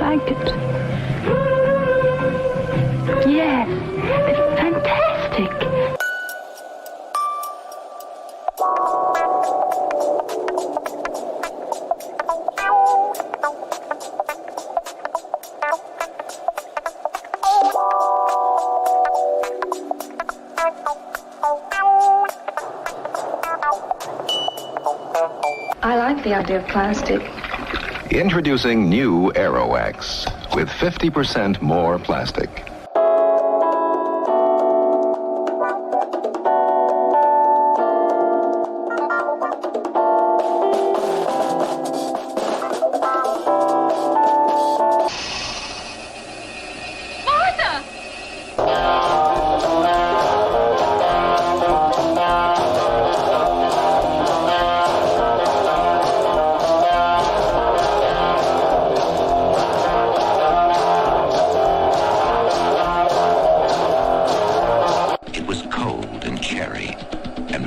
blanket. Yes, it's fantastic. I like the idea of plastic. Introducing new Aerowax with 50% more plastic.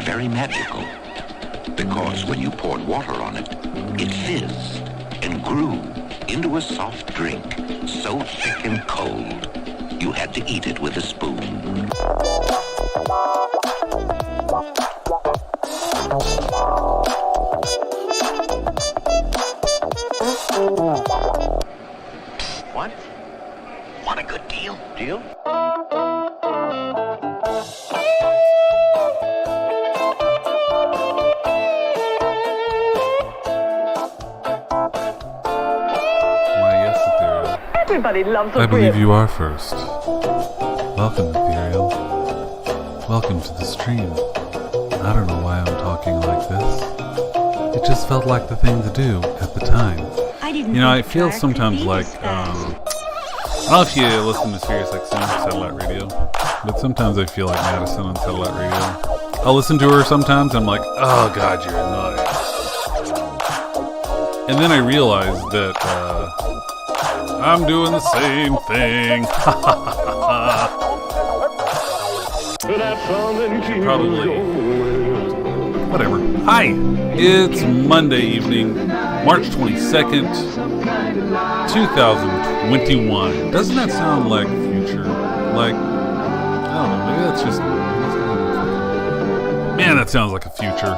Very magical, because when you poured water on it, it fizzed and grew into a soft drink so thick and cold, you had to eat it with a spoon. What? Want a good deal? Deal? Everybody loves a I believe whip. you are first. Welcome, Ethereal. Welcome to the stream. I don't know why I'm talking like this. It just felt like the thing to do at the time. I feel sometimes like, I don't know if you listen to Sirius XM satellite radio, but sometimes I feel like Madison on satellite radio. I'll listen to her sometimes and I'm like, oh god, you're annoying. And then I realize that, I'm doing the same thing. Probably. Whatever. Hi. It's Monday evening, March 22nd, 2021. Doesn't that sound like future? Like, I don't know, maybe that's just... Man, that sounds like a future.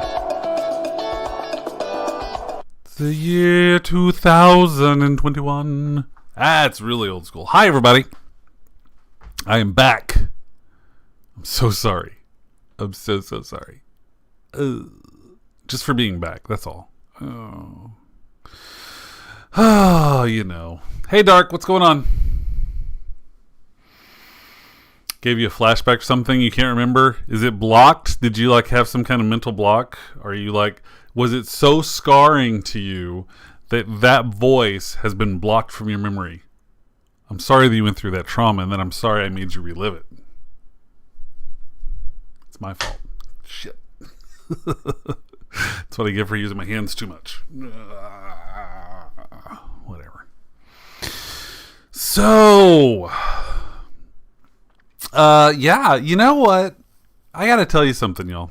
It's the year 2021. That's really old school. Hi, everybody. I am back. I'm so sorry. I'm so sorry. Just for being back. That's all. Oh, you know. Hey, Dark. What's going on? Gave you a flashback to something you can't remember? Is it blocked? Did you have some kind of mental block? Are you was it so scarring to you that voice has been blocked from your memory? I'm sorry that you went through that trauma, and then I'm sorry I made you relive it. It's my fault. Shit. That's what I get for using my hands too much. Whatever. So, yeah, you know what? I gotta tell you something, y'all.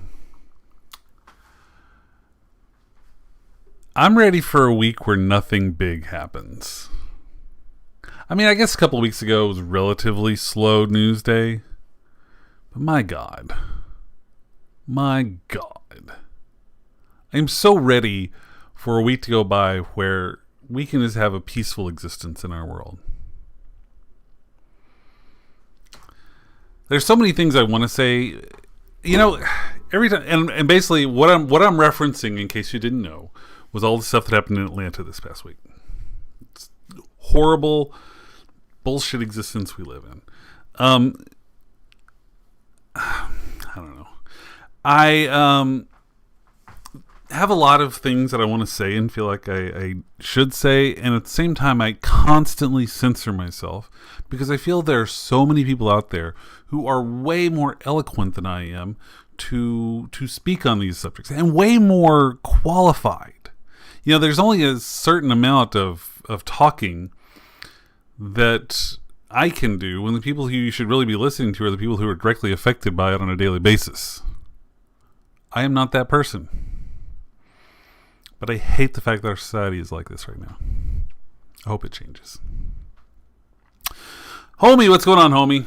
I'm ready for a week where nothing big happens. I mean, I guess a couple of weeks ago it was a relatively slow news day. But my God. I'm so ready for a week to go by where we can just have a peaceful existence in our world. There's so many things I want to say. Every time, and basically what I'm referencing, in case you didn't know, was all the stuff that happened in Atlanta this past week. It's horrible bullshit existence we live in. I don't know. I have a lot of things that I want to say and feel like I should say, and at the same time I constantly censor myself because I feel there are so many people out there who are way more eloquent than I am to speak on these subjects and way more qualified. There's only a certain amount of talking that I can do when the people who you should really be listening to are the people who are directly affected by it on a daily basis. I am not that person. But I hate the fact that our society is like this right now. I hope it changes. Homie, what's going on, homie?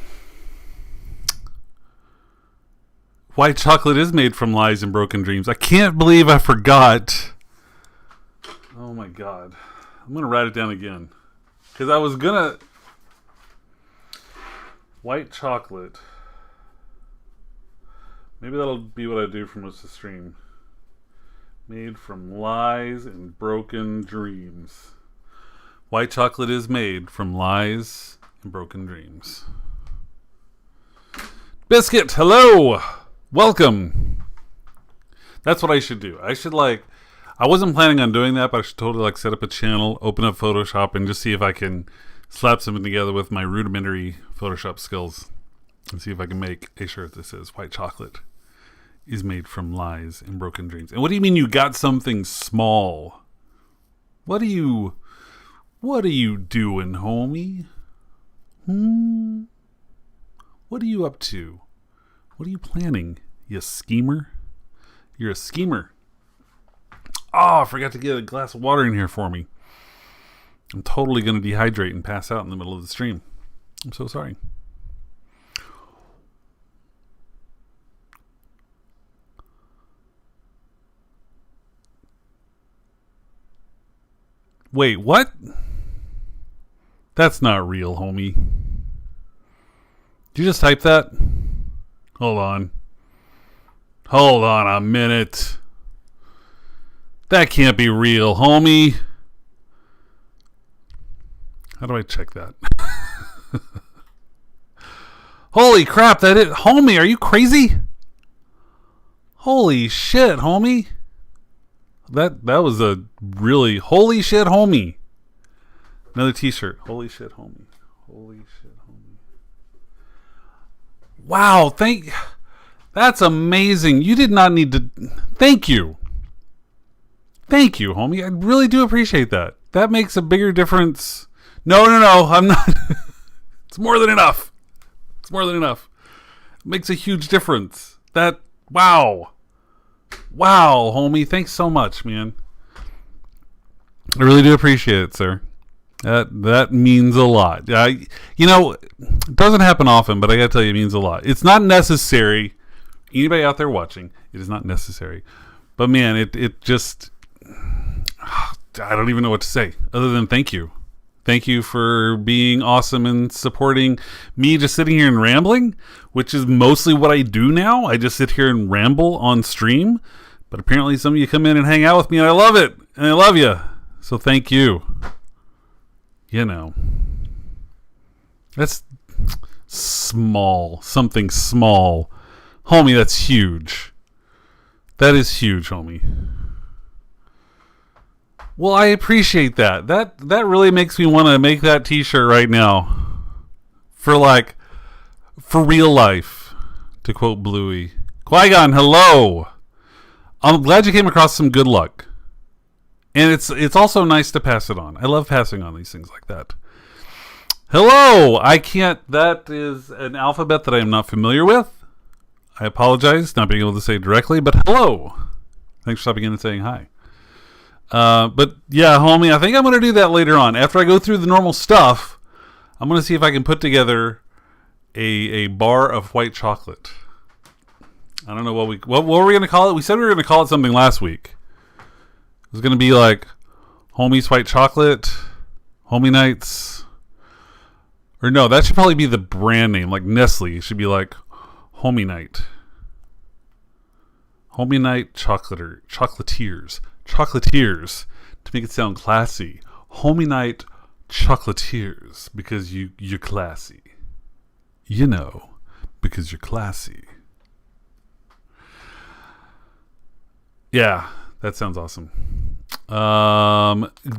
White chocolate is made from lies and broken dreams. I can't believe I forgot. Oh my god. I'm going to write it down again. Because I was going to... White chocolate. Maybe that'll be what I do for most of the stream. Made from lies and broken dreams. White chocolate is made from lies and broken dreams. Biscuit, hello! Welcome! That's what I should do. I should I wasn't planning on doing that, but I should totally set up a channel, open up Photoshop, and just see if I can slap something together with my rudimentary Photoshop skills. And see if I can make a shirt that says white chocolate is made from lies and broken dreams. And what do you mean you got something small? What are you doing, homie? What are you up to? What are you planning, you schemer? You're a schemer. Oh, I forgot to get a glass of water in here for me. I'm totally going to dehydrate and pass out in the middle of the stream. I'm so sorry. Wait, what? That's not real, homie. Did you just type that? Hold on. Hold on a minute. That can't be real, homie. How do I check that? Holy crap, that is... Homie, are you crazy? Holy shit, homie. That was a really... Holy shit, homie. Another t-shirt. Holy shit, homie. Holy shit, homie. Wow, that's amazing. You did not need to... Thank you. Thank you, homie. I really do appreciate that. That makes a bigger difference. No, I'm not... It's more than enough. It's more than enough. It makes a huge difference. That... Wow. Wow, homie. Thanks so much, man. I really do appreciate it, sir. That means a lot. It doesn't happen often, but I gotta tell you, it means a lot. It's not necessary. Anybody out there watching, it is not necessary. But man, it just... I don't even know what to say other than thank you. Thank you for being awesome and supporting me just sitting here and rambling, which is mostly what I do now. I just sit here and ramble on stream. But apparently some of you come in and hang out with me, and I love it. And I love you. So thank you. That's small. Something small. Homie, that's huge. That is huge, homie. Well, I appreciate that. That really makes me want to make that t-shirt right now. For real life. To quote Bluey. Qui-Gon, hello. I'm glad you came across some good luck. And it's also nice to pass it on. I love passing on these things like that. Hello. That is an alphabet that I am not familiar with. I apologize not being able to say it directly, but hello. Thanks for stopping in and saying hi. But yeah, homie, I think I'm going to do that later on. After I go through the normal stuff, I'm going to see if I can put together a bar of white chocolate. I don't know what were we going to call it? We said we were going to call it something last week. It was going to be like Homie's White Chocolate, Homie Nights. Or no, that should probably be the brand name. Like Nestle. It should be like Homie Night. Homie Night Chocolatiers. Chocolatiers, to make it sound classy. Homie Night Chocolatiers, because you're classy. Because you're classy. Yeah, that sounds awesome.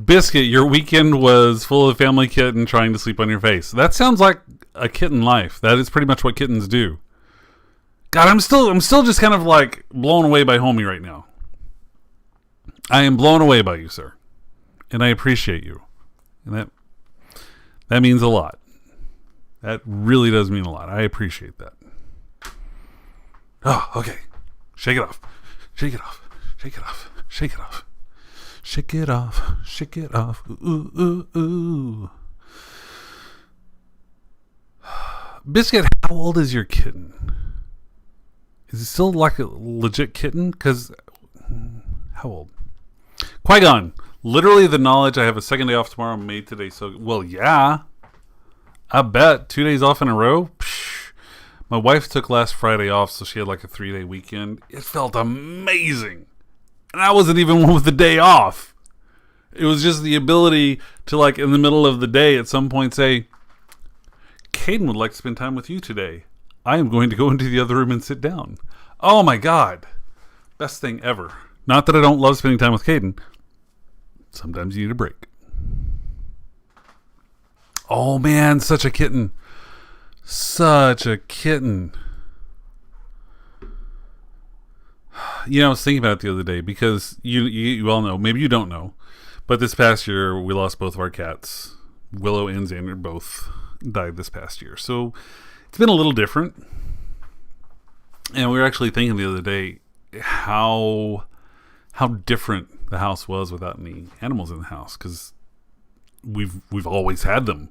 Biscuit, your weekend was full of family kitten trying to sleep on your face. That sounds like a kitten life. That is pretty much what kittens do. God, I'm still just kind of blown away by Homie right now. I am blown away by you, sir. And I appreciate you. And that means a lot. That really does mean a lot. I appreciate that. Oh, okay. Shake it off. Shake it off. Shake it off. Shake it off. Shake it off. Shake it off. Ooh, ooh, ooh. Biscuit, how old is your kitten? Is it still like a legit kitten? Because, how old? Qui-Gon, literally the knowledge I have a second day off tomorrow made today. So, well, yeah. I bet. 2 days off in a row? Psh. My wife took last Friday off, so she had like a 3-day weekend. It felt amazing. And I wasn't even one with the day off. It was just the ability to, like, in the middle of the day at some point say, Caden would like to spend time with you today. I am going to go into the other room and sit down. Oh my God. Best thing ever. Not that I don't love spending time with Caden. Sometimes you need a break. Oh man, such a kitten. Such a kitten. You know, I was thinking about it the other day because you all know, maybe you don't know, but this past year we lost both of our cats. Willow and Xander both died this past year. So it's been a little different. And we were actually thinking the other day how different the house was without any animals in the house, because we've always had them.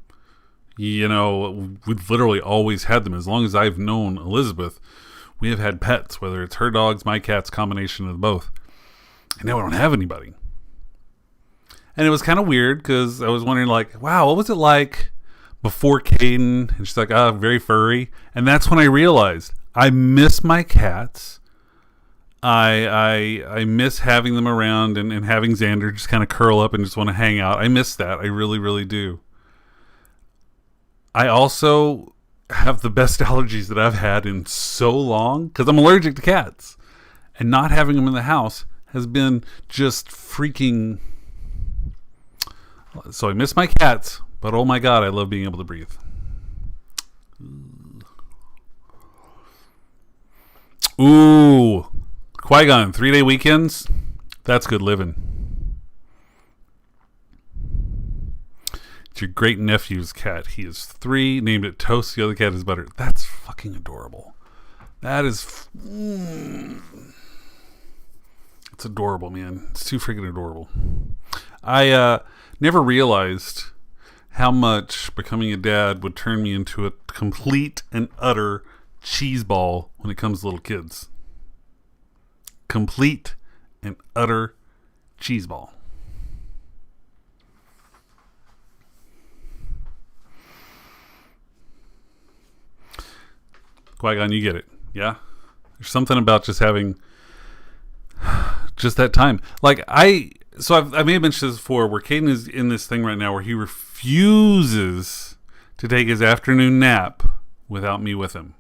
You know, we've literally always had them. As long as I've known Elizabeth, we have had pets, whether it's her dogs, my cats, combination of both. And now we don't have anybody. And it was kind of weird because I was wondering, like, wow, what was it like before Caden? And she's like, very furry. And that's when I realized I miss my cats. I miss having them around and having Xander just kind of curl up and just want to hang out. I miss that. I really, really do. I also have the best allergies that I've had in so long because I'm allergic to cats. And not having them in the house has been just freaking... So I miss my cats, but oh my God, I love being able to breathe. Ooh, Qui-Gon, 3-day weekends. That's good living. It's your great nephew's cat. He is 3, named it Toast. The other cat is Butter. That's fucking adorable. That is... It's adorable, man. It's too freaking adorable. I never realized how much becoming a dad would turn me into a complete and utter cheeseball when it comes to little kids. Complete and utter cheeseball. Qui-Gon, you get it. Yeah? There's something about just having just that time. Like, I may have mentioned this before, where Caden is in this thing right now where he refuses to take his afternoon nap without me with him.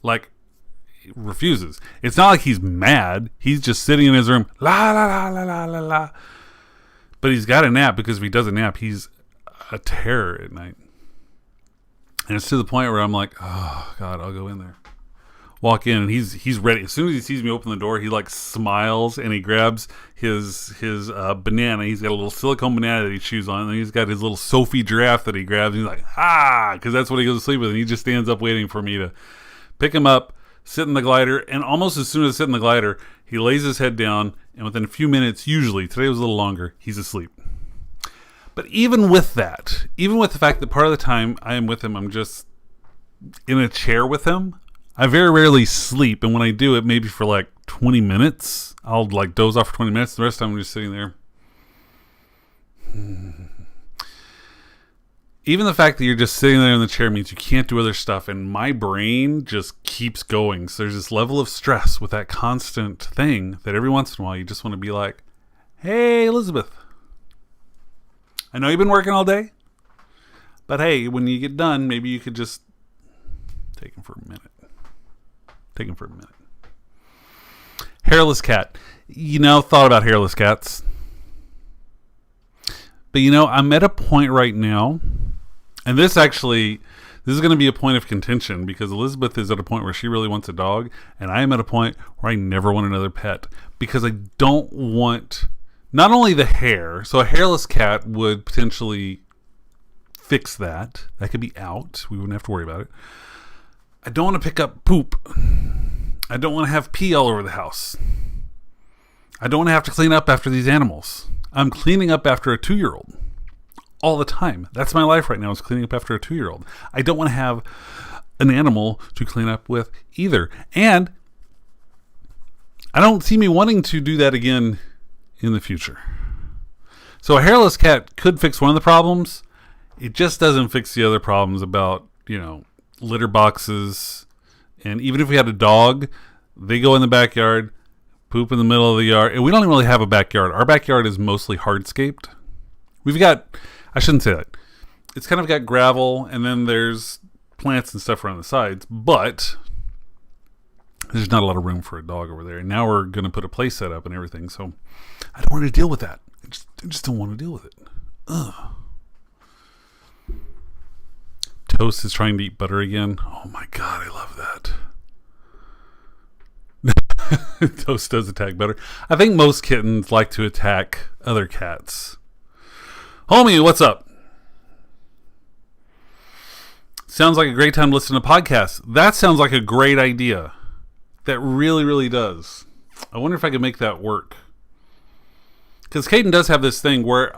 Like, he refuses. It's not like he's mad. He's just sitting in his room, la la la la la la la. But he's got a nap, because if he doesn't nap, he's a terror at night. And it's to the point where I'm like, oh God, I'll go in there. Walk in, and he's ready. As soon as he sees me open the door, he like smiles and he grabs his banana. He's got a little silicone banana that he chews on, and he's got his little Sophie giraffe that he grabs. And he's like, because that's what he goes to sleep with. And he just stands up waiting for me to pick him up, sit in the glider, and almost as soon as I sit in the glider, he lays his head down, and within a few minutes, usually, today was a little longer, he's asleep. But even with that, even with the fact that part of the time I am with him, I'm just in a chair with him, I very rarely sleep, and when I do, it maybe for like 20 minutes. I'll like doze off for 20 minutes, the rest of the time I'm just sitting there. Even the fact that you're just sitting there in the chair means you can't do other stuff, and my brain just keeps going. So there's this level of stress with that constant thing that every once in a while you just want to be like, hey, Elizabeth, I know you've been working all day, but hey, when you get done, maybe you could just take him for a minute. Take him for a minute. Hairless cat. Thought about hairless cats. But I'm at a point right now, and this is going to be a point of contention, because Elizabeth is at a point where she really wants a dog, and I am at a point where I never want another pet, because I don't want not only the hair. So a hairless cat would potentially fix that. That could be out. We wouldn't have to worry about it. I don't want to pick up poop. I don't want to have pee all over the house. I don't want to have to clean up after these animals. I'm cleaning up after a 2-year-old all the time. That's my life right now, is cleaning up after a 2-year-old. I don't want to have an animal to clean up with either. And I don't see me wanting to do that again in the future. So a hairless cat could fix one of the problems. It just doesn't fix the other problems about, litter boxes. And even if we had a dog, they go in the backyard, poop in the middle of the yard. And we don't even really have a backyard. Our backyard is mostly hardscaped. I shouldn't say that. It's kind of got gravel, and then there's plants and stuff around the sides, but there's not a lot of room for a dog over there. And now we're going to put a play set up and everything, so I don't want to deal with that. I just don't want to deal with it. Ugh. Toast is trying to eat butter again. Oh my God, I love that. Toast does attack butter. I think most kittens like to attack other cats. Homie, what's up? Sounds like a great time to listen to podcasts. That sounds like a great idea. That really, really does. I wonder if I could make that work. Because Caden does have this thing where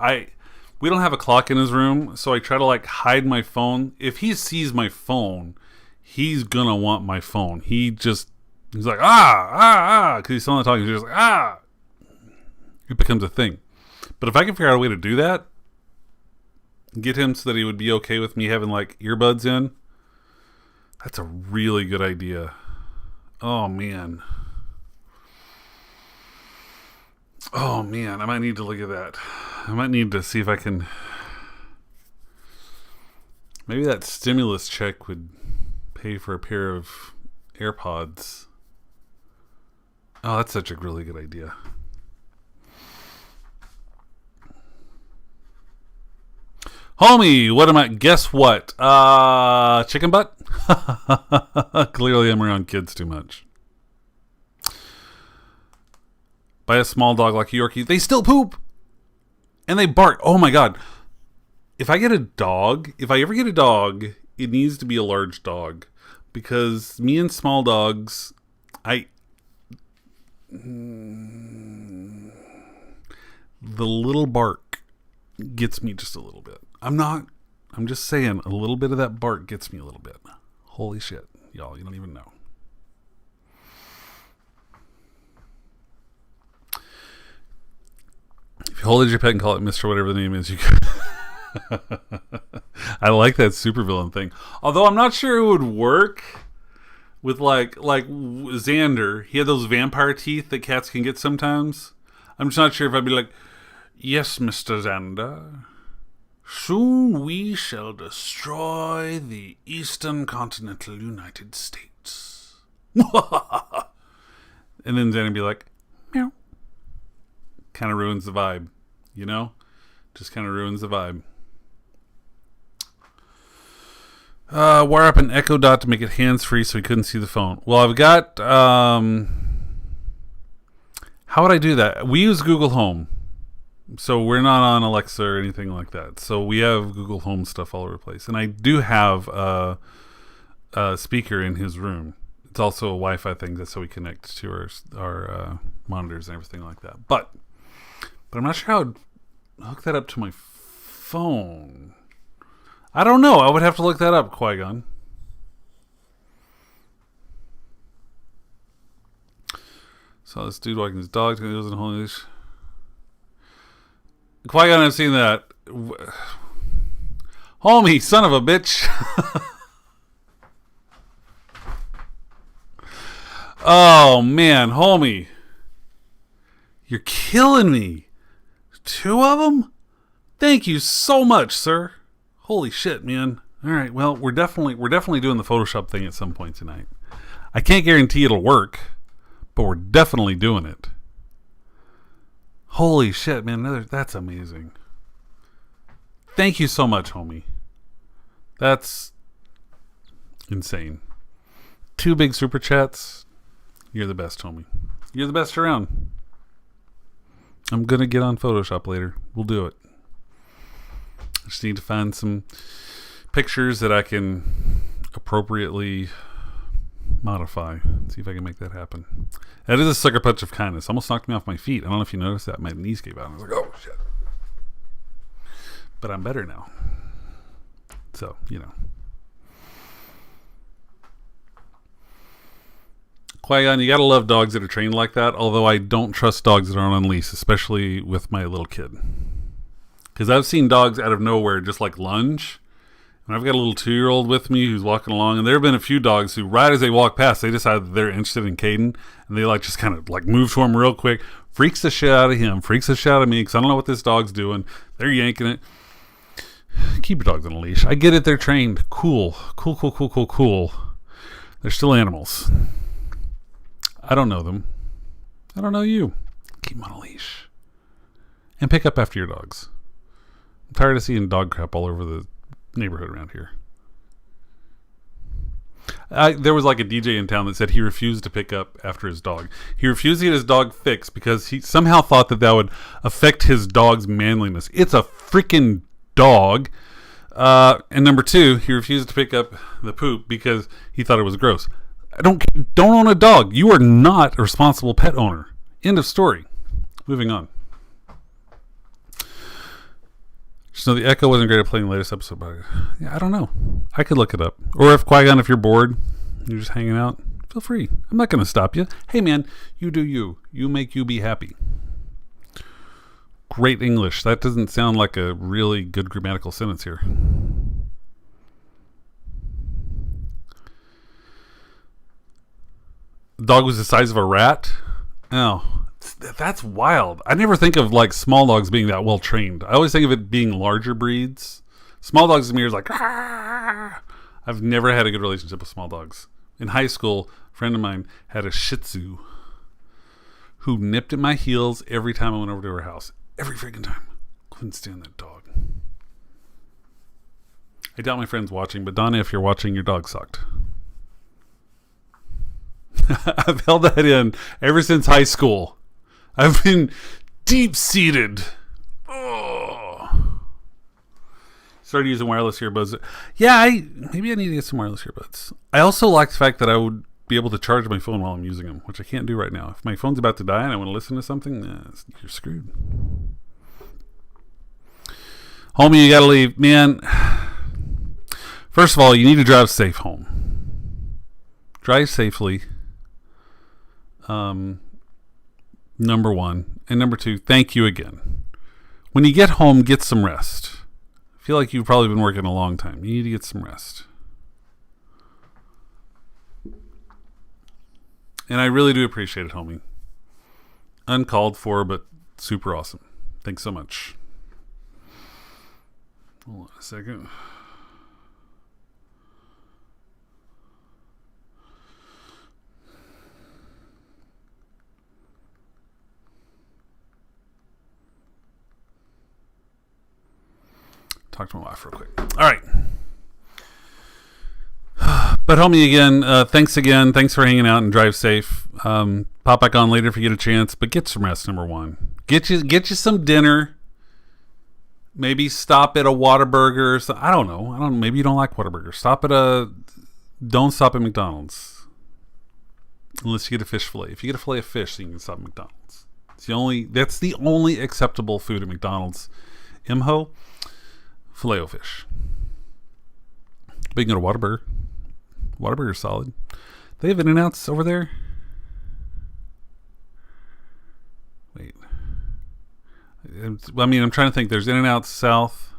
we don't have a clock in his room, so I try to hide my phone. If he sees my phone, he's gonna want my phone. He's like, because he's still not talking. He's just like, It becomes a thing. But if I can figure out a way to do that, get him so that he would be okay with me having earbuds in, that's a really good idea. Oh man, I might need to look at that. I might need to see if I can, maybe that stimulus check would pay for a pair of AirPods. Oh, that's such a really good idea. Homie, guess what? Chicken butt? Clearly I'm around kids too much. Buy a small dog like a Yorkie. They still poop! And they bark. Oh my God. If I ever get a dog, it needs to be a large dog. Because me and small dogs, the little bark gets me just a little bit. I'm just saying, a little bit of that bark gets me a little bit. Holy shit. Y'all, you don't even know. If you hold it your pet and call it Mr. whatever the name is, you can. I like that supervillain thing. Although I'm not sure it would work with like Xander. He had those vampire teeth that cats can get sometimes. I'm just not sure if I'd be like, yes, Mr. Xander. Soon we shall destroy the Eastern Continental United States. And then Xander would be like, meow. Kind of ruins the vibe, you know? Just kind of ruins the vibe. Wire up an Echo Dot to make it hands-free so we couldn't see the phone. Well, I've got... how would I do that? We use Google Home. So we're not on Alexa or anything like that. So we have Google Home stuff all over the place. And I do have a speaker in his room. It's also a Wi-Fi thing. That's how we connect to our monitors and everything like that. But I'm not sure how I'd hook that up to my phone. I don't know. I would have to look that up, Qui-Gon. Saw this dude walking his dog. He was in a whole leash. Qui-Gon, I've seen that. Homie, son of a bitch. Oh, man. Homie. You're killing me. 2 of them? Thank you so much, sir. Holy shit, man. All right, well, we're definitely doing the Photoshop thing at some point tonight. I can't guarantee it'll work, but we're definitely doing it. Holy shit, man. That's amazing. Thank you so much, homie. That's insane. 2 big super chats. You're the best, homie. You're the best around. I'm going to get on Photoshop later. We'll do it. I just need to find some pictures that I can appropriately modify. See if I can make that happen. That is a sucker punch of kindness. Almost knocked me off my feet. I don't know if you noticed that. My knees gave out. I was like, oh, shit. but I'm better now. So, you know. Qui-Gon, you gotta love dogs that are trained like that, although I don't trust dogs that aren't on leash, especially with my little kid. Because I've seen dogs out of nowhere just like lunge. And I've got a little 2-year-old with me who's walking along, and there have been a few dogs who, right as they walk past, they decide that they're interested in Caden, and they like just kind of like move to him real quick. Freaks the shit out of him, freaks the shit out of me, because I don't know what this dog's doing. They're yanking it. Keep your dogs on a leash. I get it, they're trained. Cool. They're still animals. I don't know them. I don't know you. Keep them on a leash. And pick up after your dogs. I'm tired of seeing dog crap all over the neighborhood around here. There was like a DJ in town that said he refused to pick up after his dog. He refused to get his dog fixed because he somehow thought that would affect his dog's manliness. It's a freaking dog. And number 2, he refused to pick up the poop because he thought it was gross. Don't own a dog. You are not a responsible pet owner. End of story. Moving on. Just know the Echo wasn't great at playing the latest episode, but yeah, I don't know. I could look it up. Or if Qui-Gon, if you're bored, you're just hanging out, feel free. I'm not going to stop you. Hey man, you do you. You make you be happy. Great English. That doesn't sound like a really good grammatical sentence here. The dog was the size of a rat? Oh, that's wild. I never think of like small dogs being that well trained. I always think of it being larger breeds. Small dogs to me are like, ah! I've never had a good relationship with small dogs. In high school, a friend of mine had a Shih Tzu who nipped at my heels every time I went over to her house. Every freaking time. Couldn't stand that dog. I doubt my friend's watching, but Donna, if you're watching, your dog sucked. I've held that in ever since high school. I've been deep-seated. Oh. Started using wireless earbuds. Yeah, maybe I need to get some wireless earbuds. I also like the fact that I would be able to charge my phone while I'm using them, which I can't do right now. If my phone's about to die and I want to listen to something, you're screwed. Homie, you gotta leave. Man, first of all, you need to drive safe home. Drive safely. Number 1. And number 2, thank you again. When you get home, get some rest. I feel like you've probably been working a long time. You need to get some rest. And I really do appreciate it, homie. Uncalled for, but super awesome. Thanks so much. Hold on a second. Talk to my wife real quick. All right. But homie, again, thanks again. Thanks for hanging out and drive safe. Pop back on later if you get a chance, but get some rest, number 1. Get you some dinner. Maybe stop at a Whataburger or something. I don't know. Maybe you don't like Whataburger. Don't stop at McDonald's. Unless you get a fish fillet. If you get a fillet of fish, then you can stop at McDonald's. That's the only acceptable food at McDonald's. Imho. Filet-O-Fish. But you can go to Whataburger. Whataburger's solid. They have In-N-Outs over there? Wait. I'm trying to think. There's In-N-Out South.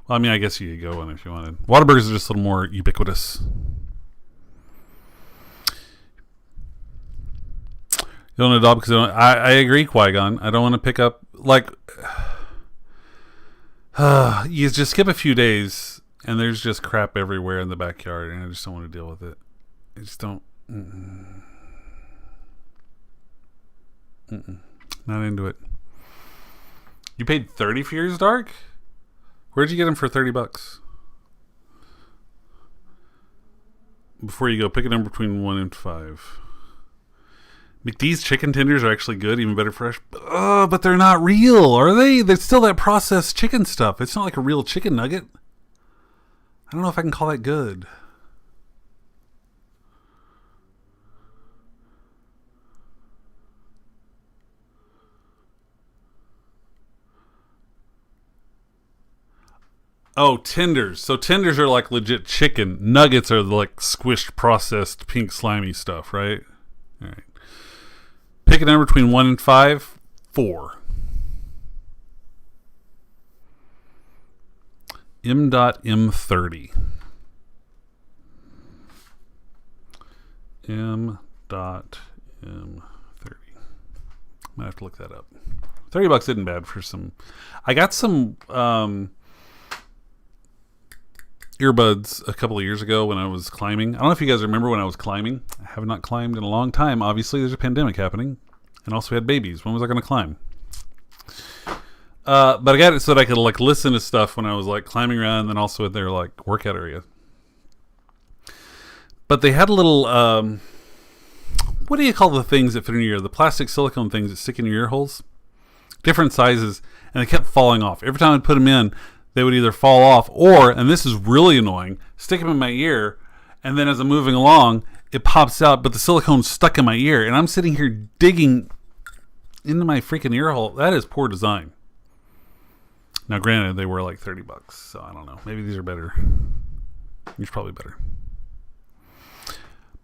Well, I guess you could go in if you wanted. Whataburgers are just a little more ubiquitous. You don't adopt because I agree, Qui-Gon. I don't want to pick up you just skip a few days and there's just crap everywhere in the backyard and I just don't want to deal with it. I just don't. Not into it. You paid $30 for yours, Dark? Where'd you get them for $30? Before you go, pick a number between 1 and 5. McD's chicken tenders are actually good, even better fresh. But they're not real, are they? They're still that processed chicken stuff. It's not like a real chicken nugget. I don't know if I can call that good. Oh, tenders. So tenders are like legit chicken. Nuggets are the like squished, processed, pink, slimy stuff, right? All right. Pick a number between 1 and 5. 4. M.M30. M.M30. I might have to look that up. $30 isn't bad for some. I got some earbuds a couple of years ago when I was climbing. I don't know if you guys remember when I was climbing. I have not climbed in a long time. Obviously, there's a pandemic happening, and also had babies. When was I going to climb? But I got it so that I could like listen to stuff when I was like climbing around, and then also at their like workout area. But they had a little what do you call the things that fit in your ear? The plastic silicone things that stick in your ear holes, different sizes, and they kept falling off. Every time I put them in, they would either fall off or, and this is really annoying, stick them in my ear, and then as I'm moving along, it pops out, but the silicone's stuck in my ear, and I'm sitting here digging into my freaking ear hole. That is poor design. Now, granted, they were like $30, so I don't know. Maybe these are better. These are probably better.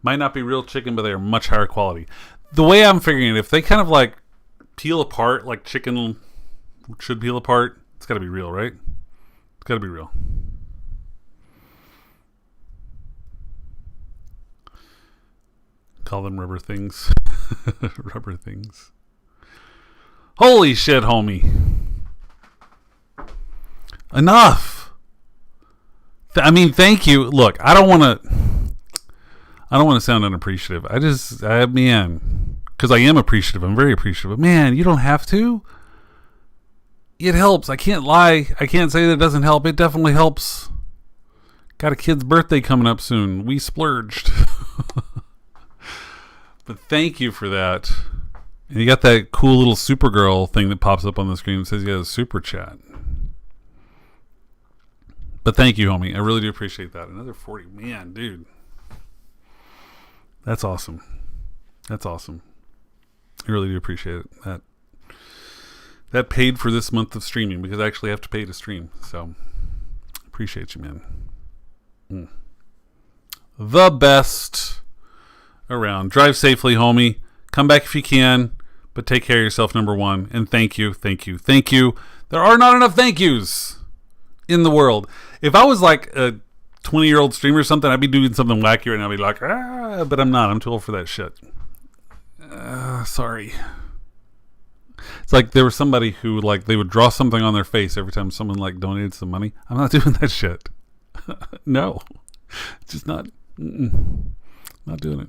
Might not be real chicken, but they are much higher quality. The way I'm figuring it, if they kind of like peel apart like chicken should peel apart, it's got to be real, right? It's got to be real. Call them rubber things. Rubber things. Holy shit, homie. Enough. I mean, thank you. Look, I don't want to sound unappreciative. Because I am appreciative. I'm very appreciative. But man, you don't have to. It helps. I can't lie. I can't say that it doesn't help. It definitely helps. Got a kid's birthday coming up soon. We splurged. But thank you for that. And you got that cool little Supergirl thing that pops up on the screen that says you got a super chat. But thank you, homie. I really do appreciate that. Another 40. Man, dude. That's awesome. That's awesome. I really do appreciate it. That paid for this month of streaming because I actually have to pay to stream. So, appreciate you, man. The best around. Drive safely, homie. Come back if you can, but take care of yourself, number one. And thank you, thank you, thank you. There are not enough thank yous in the world. If I was like a 20-year-old streamer or something, I'd be doing something wacky right now. I'd be like, but I'm not. I'm too old for that shit. Sorry. It's like there was somebody who like they would draw something on their face every time someone like donated some money. I'm not doing that shit. No, just not. Not doing it.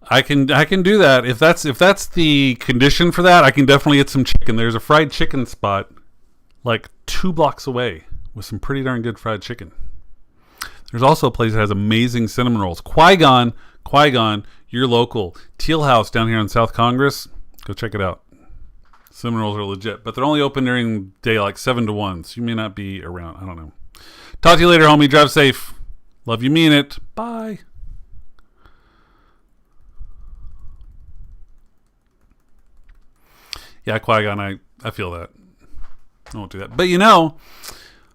I can do that if that's the condition for that. I can definitely get some chicken. There's a fried chicken spot like 2 blocks away with some pretty darn good fried chicken. There's also a place that has amazing cinnamon rolls. Qui-Gon, your local Teal House down here in South Congress. Go check it out. Cinnamon rolls are legit, but they're only open during the day like 7 to 1, so you may not be around. I don't know. Talk to you later, homie. Drive safe. Love you, mean it. Bye. Yeah, Qui-Gon, I feel that. I won't do that. But you know,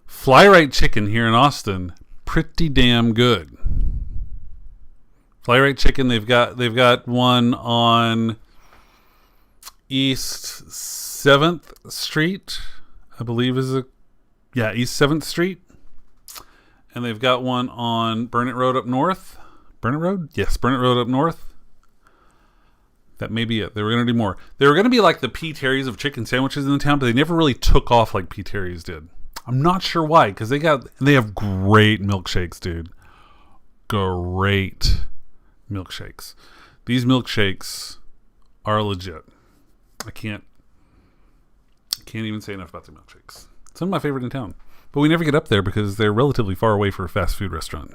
Fly Right Chicken here in Austin, pretty damn good. Fly Right Chicken, they've got one on East 7th Street, I believe East 7th Street. And they've got one on Burnett Road up north. Burnett Road? Yes, Burnett Road up north. That may be it. They were going to do more. They were going to be like the P. Terry's of chicken sandwiches in the town, but they never really took off like P. Terry's did. I'm not sure why, because they have great milkshakes, dude. Great milkshakes. These milkshakes are legit. I can't even say enough about the milkshakes. Some of my favorite in town. But we never get up there because they're relatively far away for a fast food restaurant.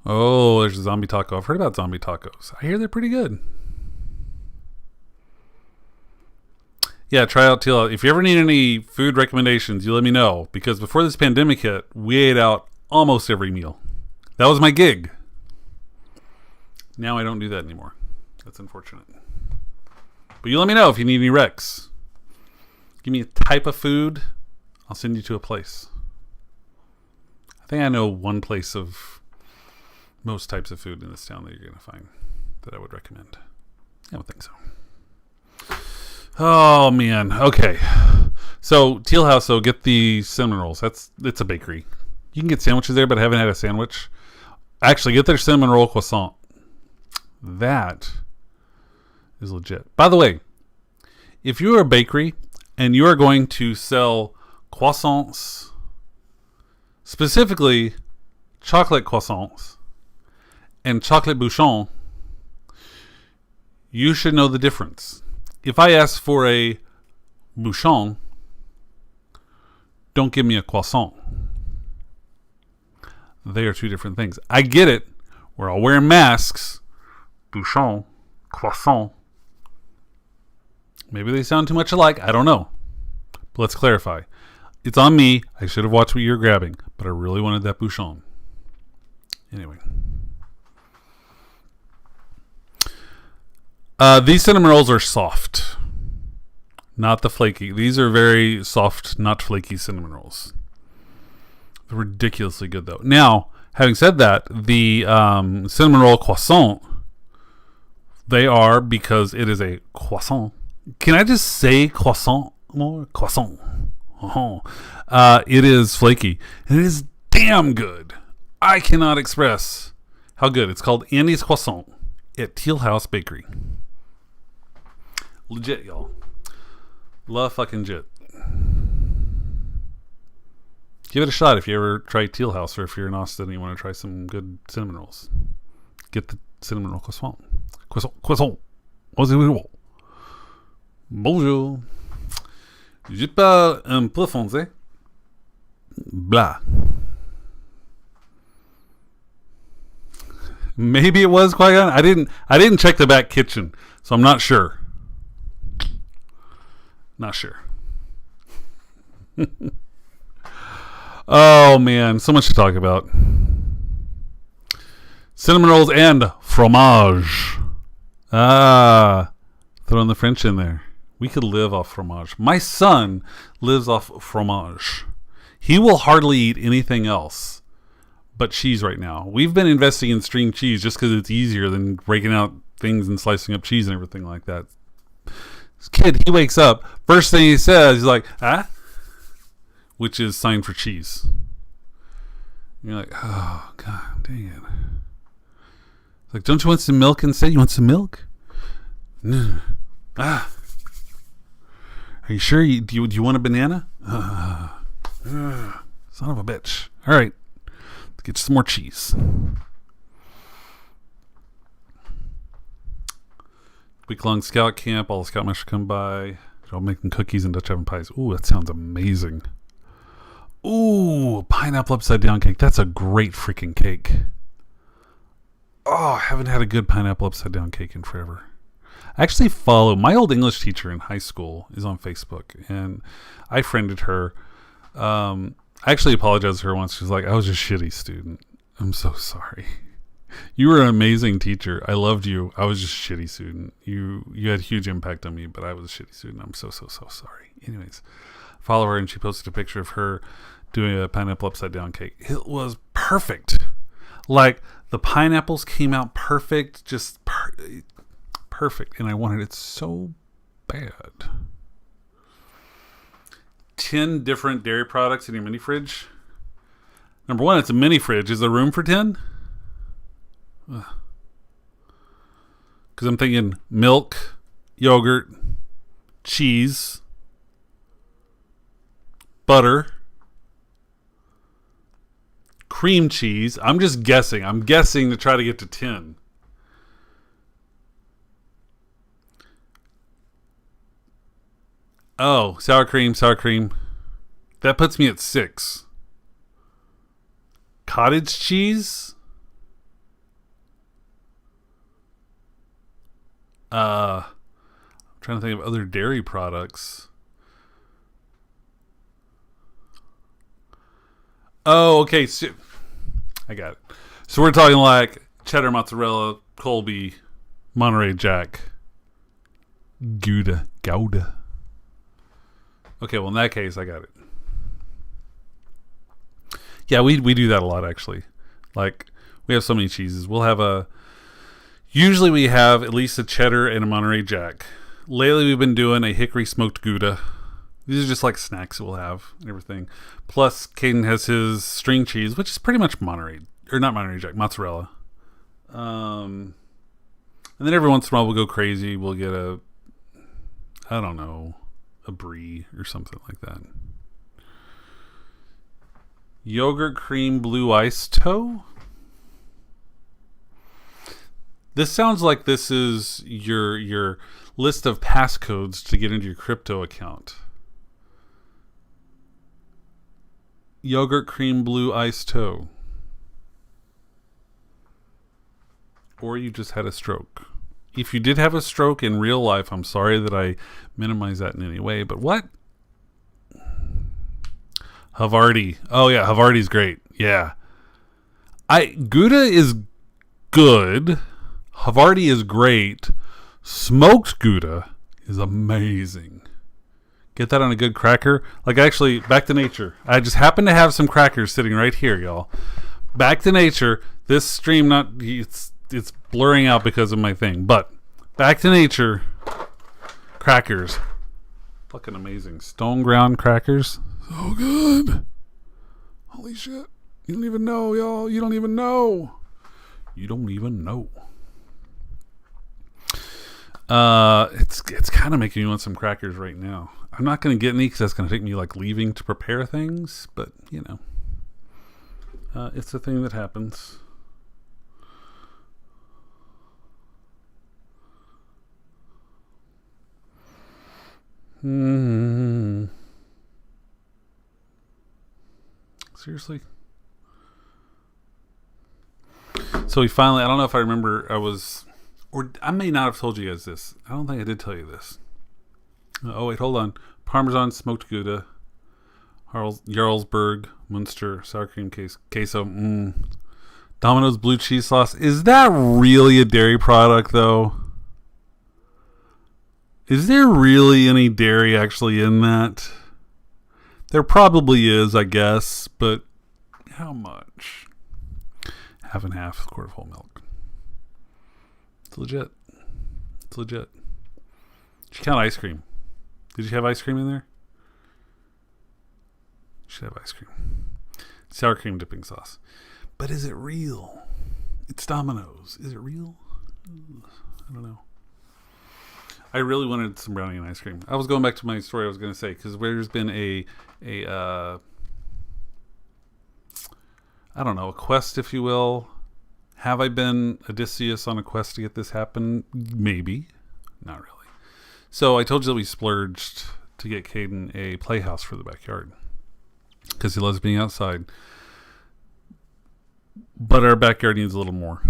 Oh, there's a zombie taco. I've heard about zombie tacos. I hear they're pretty good. Yeah, try out Teal. If you ever need any food recommendations, you let me know. Because before this pandemic hit, we ate out almost every meal. That was my gig. Now I don't do that anymore. That's unfortunate. But you let me know if you need any recs. Give me a type of food. I'll send you to a place. I think I know one place of most types of food in this town that you're going to find that I would recommend. I don't think so. Oh, man. Okay. So, Teal House, though, get the cinnamon rolls. It's a bakery. You can get sandwiches there, but I haven't had a sandwich. Actually, get their cinnamon roll croissant. That is legit. By the way, if you're a bakery and you are going to sell croissants, specifically chocolate croissants and chocolate bouchon, you should know the difference. If I ask for a bouchon, don't give me a croissant. They are two different things. I get it. We're all wearing masks. Bouchon, croissant. Maybe they sound too much alike. I don't know. But let's clarify. It's on me. I should have watched what you're grabbing, but I really wanted that bouchon. Anyway. These cinnamon rolls are soft. Not the flaky. These are very soft, not flaky cinnamon rolls. They're ridiculously good, though. Now, having said that, the cinnamon roll croissant, they are, because it is a croissant. Can I just say croissant more? Croissant. It is flaky. And it is damn good. I cannot express how good. It's called Annie's Croissant at Teal House Bakery. Legit, y'all. Love fucking jit. Give it a shot if you ever try Teal House, or if you're in Austin and you want to try some good cinnamon rolls. Get the cinnamon roll croissant. Croissant. Bonjour. Je parle un peu français. Blah. Maybe it was Qui-Gon. I didn't check the back kitchen, so I'm not sure. Not sure. Oh man, so much to talk about. Cinnamon rolls and fromage. Throwing the French in there. We could live off fromage. My son lives off fromage. He will hardly eat anything else but cheese right now. We've been investing in string cheese just because it's easier than breaking out things and slicing up cheese and everything like that. This kid, he wakes up, first thing he says, he's like, ah? Which is sign for cheese. And you're like, oh, God dang it. It's like, don't you want some milk instead? You want some milk? No. Ah. Are you sure? Do you want a banana? Son of a bitch. All right. Let's get you some more cheese. Week-long scout camp. All the scoutmasters come by. They're all making cookies and Dutch oven pies. Ooh, that sounds amazing. Ooh, pineapple upside down cake. That's a great freaking cake. Oh, I haven't had a good pineapple upside down cake in forever. I actually follow my old English teacher in high school is on Facebook, and I friended her. I actually apologized to her once. She was like, I was a shitty student. I'm so sorry. You were an amazing teacher. I loved you. I was just a shitty student. You had a huge impact on me, but I was a shitty student. I'm so sorry. Anyways, follow her, and she posted a picture of her doing a pineapple upside down cake. It was perfect. Like, the pineapples came out perfect, just perfect, and I wanted it so bad. 10 different dairy products in your mini fridge. Number one, it's a mini fridge. Is there room for 10? Because I'm thinking milk, yogurt, cheese, butter, cream cheese. I'm just guessing. I'm guessing to try to get to 10. Oh, sour cream. That puts me at 6. Cottage cheese? I'm trying to think of other dairy products. Oh, okay. So, I got it. So we're talking like cheddar, mozzarella, Colby, Monterey Jack, Gouda. Okay, well in that case, I got it. Yeah, we do that a lot actually. Like we have so many cheeses. Usually we have at least a cheddar and a Monterey Jack. Lately we've been doing a hickory smoked Gouda. These are just like snacks that we'll have and everything. Plus, Caden has his string cheese, which is pretty much not Monterey Jack, mozzarella. And then every once in a while we'll go crazy. We'll get a brie or something like that. Yogurt cream blue ice toe. This sounds like this is your list of passcodes to get into your crypto account. Yogurt cream blue ice toe. Or you just had a stroke. If you did have a stroke in real life, I'm sorry that I minimize that in any way, but what? Havarti. Oh yeah, Havarti's great. Yeah. Gouda is good. Havarti is great. Smoked Gouda is amazing. Get that on a good cracker. Like actually, back to nature. I just happen to have some crackers sitting right here, y'all. Back to nature. This stream it's blurring out because of my thing, but back to nature. Crackers. Fucking amazing. Stone ground crackers. So good. Holy shit. You don't even know, y'all. You don't even know. You don't even know. It's kind of making me want some crackers right now. I'm not going to get any because that's going to take me like leaving to prepare things, but you know, it's a thing that happens. Seriously? So we finally, I don't know if I remember, or I may not have told you guys this. I don't think I did tell you this. Oh, wait, hold on. Parmesan smoked Gouda, Jarlsberg, Munster, sour cream queso, Domino's blue cheese sauce. Is that really a dairy product, though? Is there really any dairy actually in that? There probably is, I guess, but how much? Half and half, quart of whole milk. It's legit. It's legit. Did you count ice cream? Did you have ice cream in there? You should have ice cream. Sour cream dipping sauce. But is it real? It's Domino's. Is it real? I don't know. I really wanted some brownie and ice cream. I was going back to my story I was going to say, because there's been a quest, if you will. Have I been Odysseus on a quest to get this happen? Maybe. Not really. So I told you that we splurged to get Caden a playhouse for the backyard because he loves being outside. But our backyard needs a little more.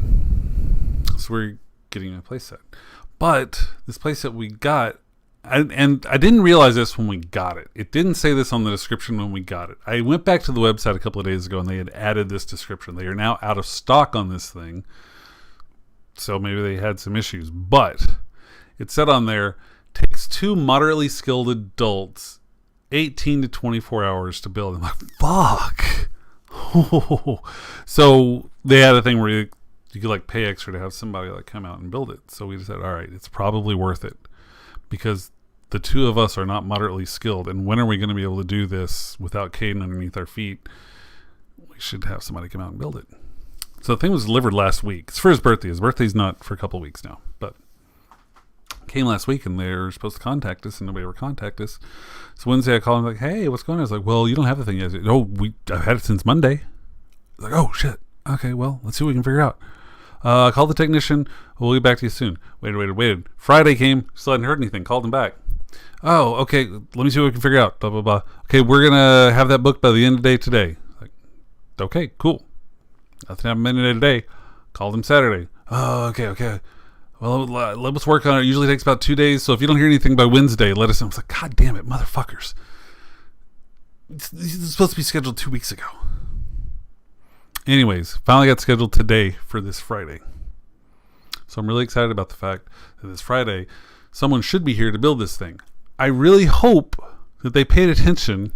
So we're getting a playset. But this playset we got, and I didn't realize this when we got it. It didn't say this on the description when we got it. I went back to the website a couple of days ago and they had added this description. They are now out of stock on this thing. So maybe they had some issues. But it said on there, takes 2 moderately skilled adults 18 to 24 hours to build. I'm like, fuck. So they had a thing where you could like pay extra to have somebody like come out and build it. So we just said, all right, it's probably worth it because the 2 of us are not moderately skilled. And when are we going to be able to do this without Caden underneath our feet? We should have somebody come out and build it. So the thing was delivered last week. It's for his birthday. His birthday's not for a couple of weeks now, but came last week and they were supposed to contact us and nobody ever contacted us. So Wednesday I called him like, hey, what's going on? I was like, well, you don't have the thing yet. Said, I've had it since Monday. I was like, oh shit. Okay, well, let's see what we can figure out. Called the technician. We'll get back to you soon. Waited. Friday came. Still hadn't heard anything. Called him back. Oh, okay. Let me see what we can figure out. Blah, blah, blah. Okay, we're going to have that booked by the end of the day today. Like, okay, cool. Nothing happened in the today. Called him Saturday. Oh, okay. Well, let's work on it. It usually takes about 2 days. So if you don't hear anything by Wednesday, let us know. I was like, God damn it, motherfuckers. This is supposed to be scheduled 2 weeks ago. Anyways, finally got scheduled today for this Friday. So I'm really excited about the fact that this Friday, someone should be here to build this thing. I really hope that they paid attention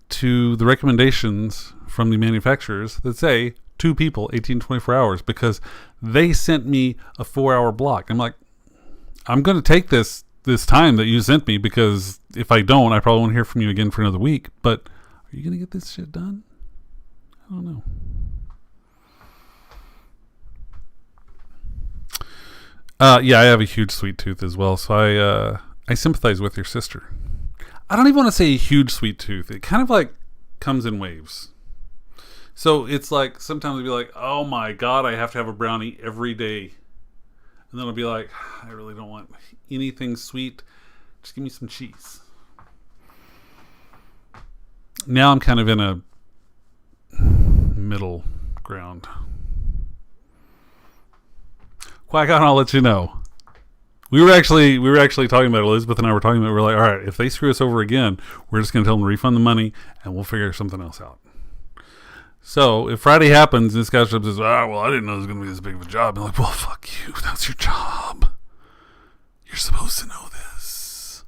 to the recommendations from the manufacturers that say 2 people, 18 to 24 hours, because they sent me a 4-hour block. I'm like, I'm going to take this time that you sent me, because if I don't, I probably won't hear from you again for another week. But are you going to get this shit done? I don't know. Yeah, I have a huge sweet tooth as well, so I sympathize with your sister. I don't even want to say a huge sweet tooth. It kind of like comes in waves. So it's like sometimes I'll be like, oh my God, I have to have a brownie every day. And then I'll be like, I really don't want anything sweet. Just give me some cheese. Now I'm kind of in a middle ground. Qui-Gon, I'll let you know. We were actually talking about it. Elizabeth and I were talking about it. We're like, all right, if they screw us over again, we're just going to tell them to refund the money and we'll figure something else out. So if Friday happens and this guy shows up and says, well, I didn't know it was going to be this big of a job. I'm like, well, fuck you. That's your job. You're supposed to know this.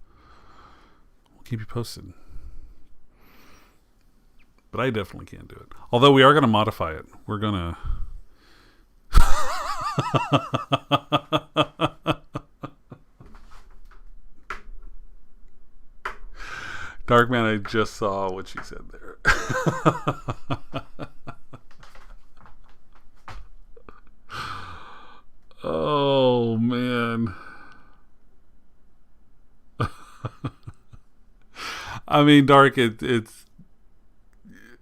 We'll keep you posted. But I definitely can't do it. Although we are going to modify it. We're going to... Darkman, I just saw what she said there. Oh, man. I mean, Dark, it's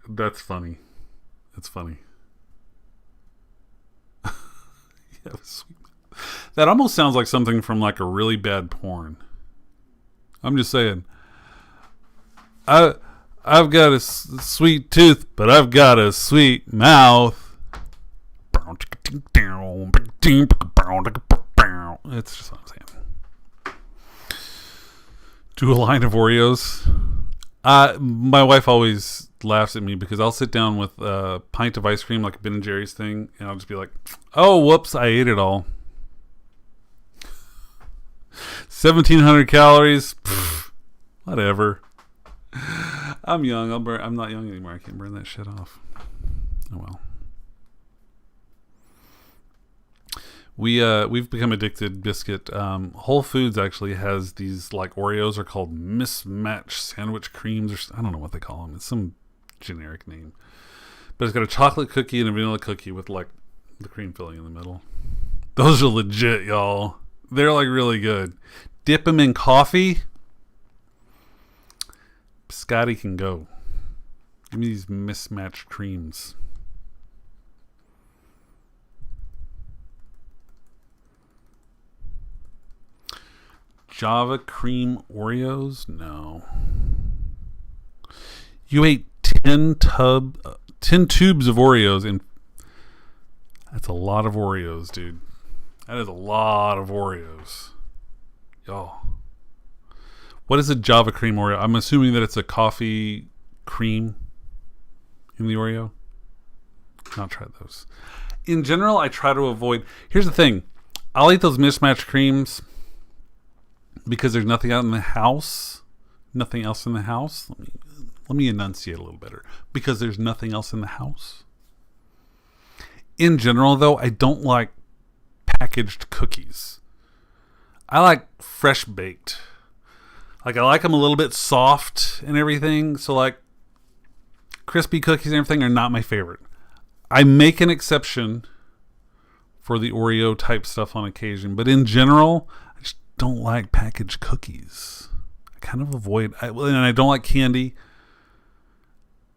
that's funny. It's funny. Yeah, sweet. That almost sounds like something from like a really bad porn. I'm just saying. I've got a sweet tooth, but I've got a sweet mouth. It's just what I'm saying. Do a line of Oreos. My wife always laughs at me because I'll sit down with a pint of ice cream, like a Ben & Jerry's thing, and I'll just be like, oh, whoops, I ate it all. 1,700 calories. Pfft, whatever. I'm young. I'm not young anymore. I can't burn that shit off. Oh well. We've become addicted. Biscuit. Whole Foods actually has these like Oreos are called mismatched sandwich creams, or I don't know what they call them. It's some generic name, but it's got a chocolate cookie and a vanilla cookie with like the cream filling in the middle. Those are legit, y'all. They're like really good. Dip them in coffee. Scotty can go. Give me these mismatched creams. Java cream Oreos? No. You ate 10 tubes of Oreos, and that's a lot of Oreos, dude. That is a lot of Oreos. Y'all. What is a Java cream Oreo? I'm assuming that it's a coffee cream in the Oreo. I'll try those. In general, I try to avoid... Here's the thing. I'll eat those mismatched creams because there's nothing out in the house. Nothing else in the house. Let me enunciate a little better. Because there's nothing else in the house. In general, though, I don't like packaged cookies. I like fresh baked. Like, I like them a little bit soft and everything. So, like, crispy cookies and everything are not my favorite. I make an exception for the Oreo type stuff on occasion. But in general, I just don't like packaged cookies. I kind of avoid... and I don't like candy.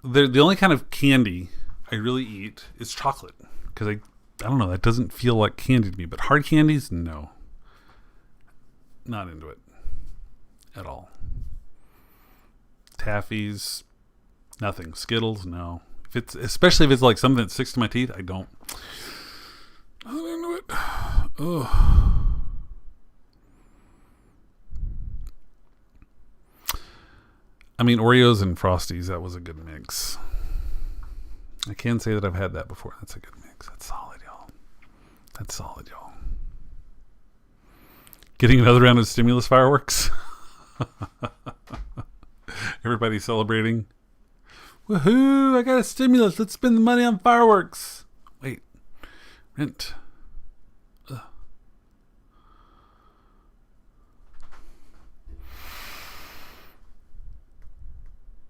The only kind of candy I really eat is chocolate. Because I don't know, that doesn't feel like candy to me. But hard candies, no. Not into it. At all. Taffies, nothing. Skittles, no. Especially if it's like something that sticks to my teeth, I don't. Not into it. Ugh. I mean, Oreos and Frosties, that was a good mix. I can say that I've had that before. That's a good mix. That's solid, y'all. That's solid, y'all. Getting another round of stimulus fireworks. Everybody celebrating. Woohoo! I got a stimulus. Let's spend the money on fireworks. Wait. Rent. Ugh.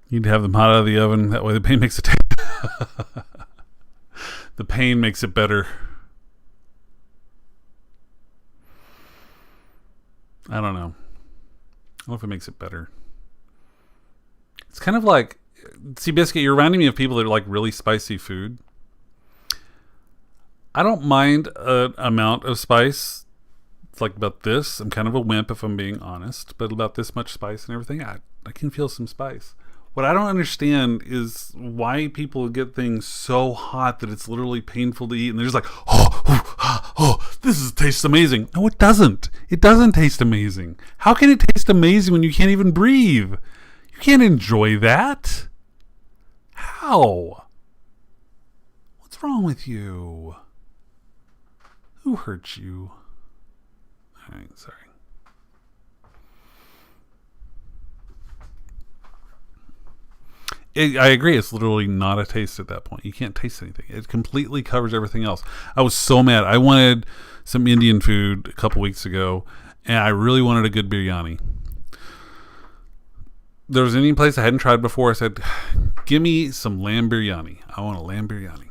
Need to have them hot out of the oven. That way the pain makes it the pain makes it better. I don't know. I don't know if it makes it better. It's kind of like, see, Biscuit, you're reminding me of people that like really spicy food. I don't mind an amount of spice. It's like about this. I'm kind of a wimp if I'm being honest, but about this much spice and everything, I can feel some spice. What I don't understand is why people get things so hot that it's literally painful to eat, and they're just like, this tastes amazing. No, it doesn't. It doesn't taste amazing. How can it taste amazing when you can't even breathe? You can't enjoy that. How? What's wrong with you? Who hurt you? All right, sorry. I agree. It's literally not a taste at that point. You can't taste anything. It completely covers everything else. I was so mad. I wanted some Indian food a couple weeks ago, and I really wanted a good biryani. There was any place I hadn't tried before. I said, give me some lamb biryani. I want a lamb biryani.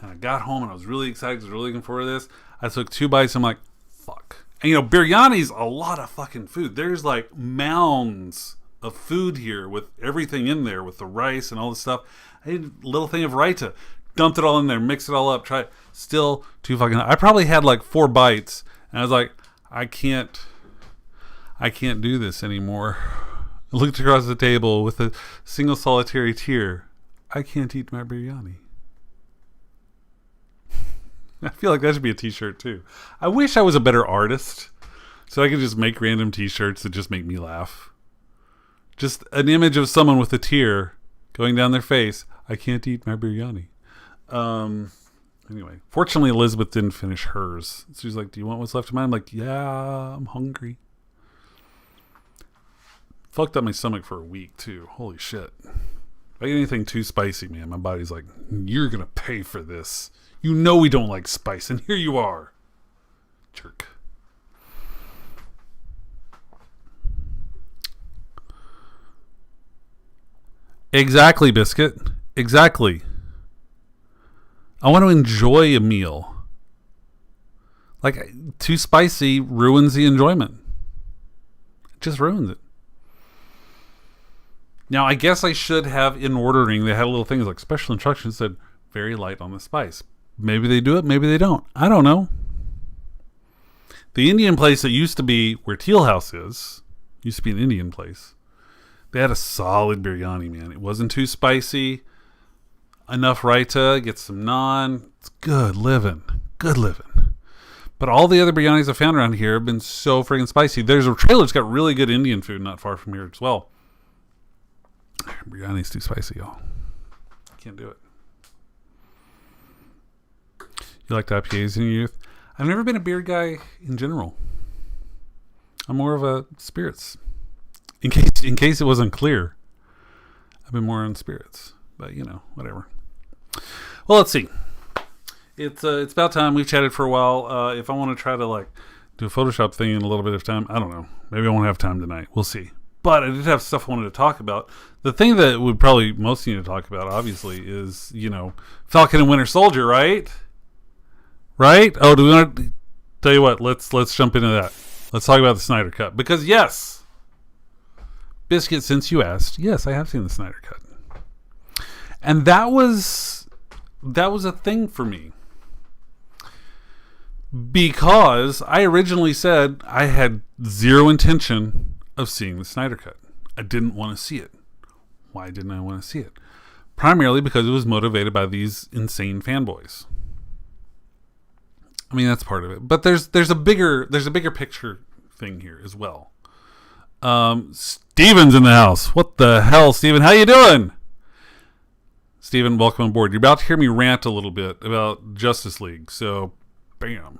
And I got home, and I was really excited. I was really looking forward to this. I took 2 bites. I'm like, fuck. And, biryani's a lot of fucking food. There's like mounds of food here with everything in there, with the rice and all this stuff. I ate a little thing of raita, dumped it all in there, mixed it all up, tried. Still too fucking. I probably had like 4 bites, and I was like, I can't do this anymore. I looked across the table with a single solitary tear. I can't eat my biryani. I feel like that should be a t-shirt too. I wish I was a better artist so I could just make random t-shirts that just make me laugh. Just an image of someone with a tear going down their face. I can't eat my biryani. Anyway, fortunately, Elizabeth didn't finish hers. She's like, do you want what's left of mine? I'm like, yeah, I'm hungry. Fucked up my stomach for a week, too. Holy shit. If I get anything too spicy, man, my body's like, you're going to pay for this. You know we don't like spice, and here you are. Jerk. Exactly, Biscuit. Exactly. I want to enjoy a meal. Like, too spicy ruins the enjoyment. It just ruins it. Now, I guess I should have, in ordering, they had little things like special instructions that said very light on the spice. Maybe they do it, maybe they don't. I don't know. The Indian place that used to be where Teal House is, used to be an Indian place. They had a solid biryani, man. It wasn't too spicy. Enough raita, get some naan. It's good living. Good living. But all the other biryanis I found around here have been so freaking spicy. There's a trailer that's got really good Indian food not far from here as well. Biryani's too spicy, y'all. Can't do it. You liked IPAs in your youth? I've never been a beer guy in general. I'm more of a spirits. In case it wasn't clear, I've been more on spirits. But whatever. Well, let's see. It's about time. We've chatted for a while. If I want to try to do a Photoshop thing in a little bit of time, I don't know. Maybe I won't have time tonight. We'll see. But I did have stuff I wanted to talk about. The thing that would probably most need to talk about, obviously, is Falcon and Winter Soldier, right? Right? Oh, do we want to tell you what? Let's jump into that. Let's talk about the Snyder Cut, because yes, Biscuit, since you asked, yes, I have seen the Snyder Cut, and that was a thing for me, because I originally said I had zero intention of seeing the Snyder Cut. I didn't want to see it. Why didn't I want to see it? Primarily because it was motivated by these insane fanboys. I mean, that's part of it, but there's a bigger picture thing here as well. Steven's in the house. What the hell, Steven? How you doing? Steven, welcome on board. You're about to hear me rant a little bit about Justice League, so bam.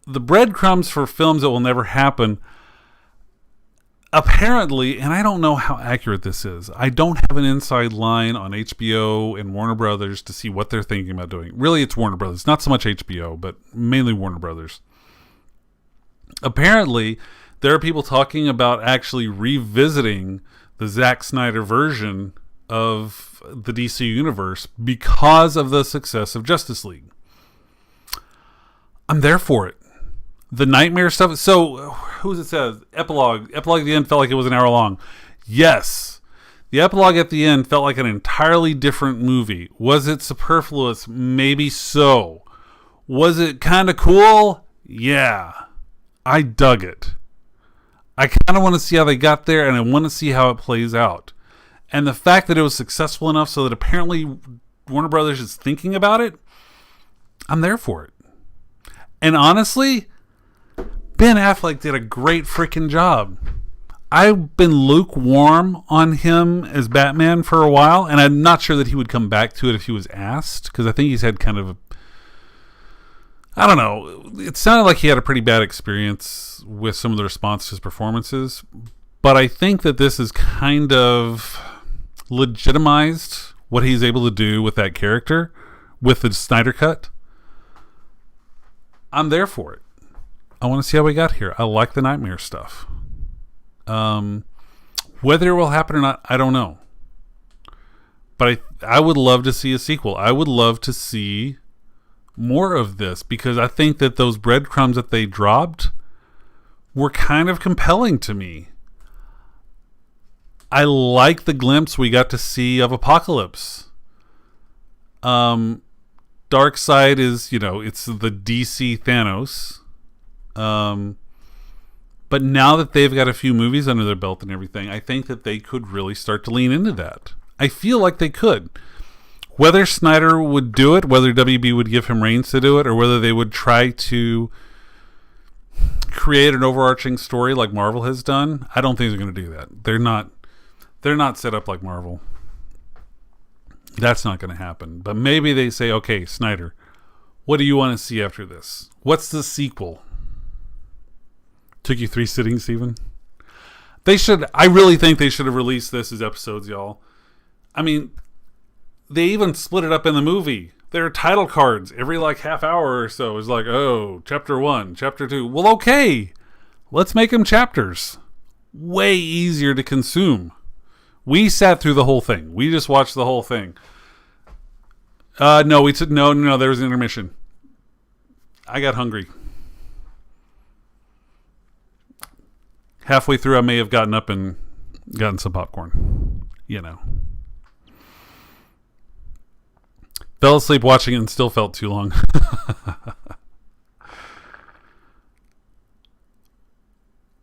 the breadcrumbs for films that will never happen, apparently, and I don't know how accurate this is, I don't have an inside line on HBO and Warner Brothers to see what they're thinking about doing. Really, it's Warner Brothers, not so much HBO, but mainly Warner Brothers. Apparently, there are people talking about actually revisiting the Zack Snyder version of the DC Universe because of the success of Justice League. I'm there for it. The nightmare stuff. So, who's it says? Epilogue. Epilogue at the end felt like it was an hour long. Yes. The epilogue at the end felt like an entirely different movie. Was it superfluous? Maybe so. Was it kind of cool? Yeah. I dug it. I kind of want to see how they got there, and I want to see how it plays out. And the fact that it was successful enough so that apparently Warner Brothers is thinking about it, I'm there for it. And honestly, Ben Affleck did a great freaking job. I've been lukewarm on him as Batman for a while, and I'm not sure that he would come back to it if he was asked, because I think he's had kind of I don't know. It sounded like he had a pretty bad experience with some of the response to his performances, but I think that this has kind of legitimized what he's able to do with that character with the Snyder Cut. I'm there for it. I want to see how we got here. I like the nightmare stuff. Whether it will happen or not, I don't know. But I would love to see a sequel. I would love to see more of this, because I think that those breadcrumbs that they dropped were kind of compelling to me. I like the glimpse we got to see of Apocalypse. Darkseid is, it's the DC Thanos. But now that they've got a few movies under their belt and everything, I think that they could really start to lean into that. I feel like they could. Whether Snyder would do it, whether WB would give him reins to do it, or whether they would try to create an overarching story like Marvel has done, I don't think they're going to do that. They're not set up like Marvel. That's not going to happen. But maybe they say, okay, Snyder, what do you want to see after this? What's the sequel? Took you 3 sittings, Steven? I really think they should have released this as episodes, y'all. I mean, they even split it up in the movie. There are title cards every half hour or so. It's like, oh, chapter 1, chapter 2. Well, okay. Let's make them chapters. Way easier to consume. We sat through the whole thing. We just watched the whole thing. No, there was an intermission. I got hungry. Halfway through, I may have gotten up and gotten some popcorn. Fell asleep watching it and still felt too long.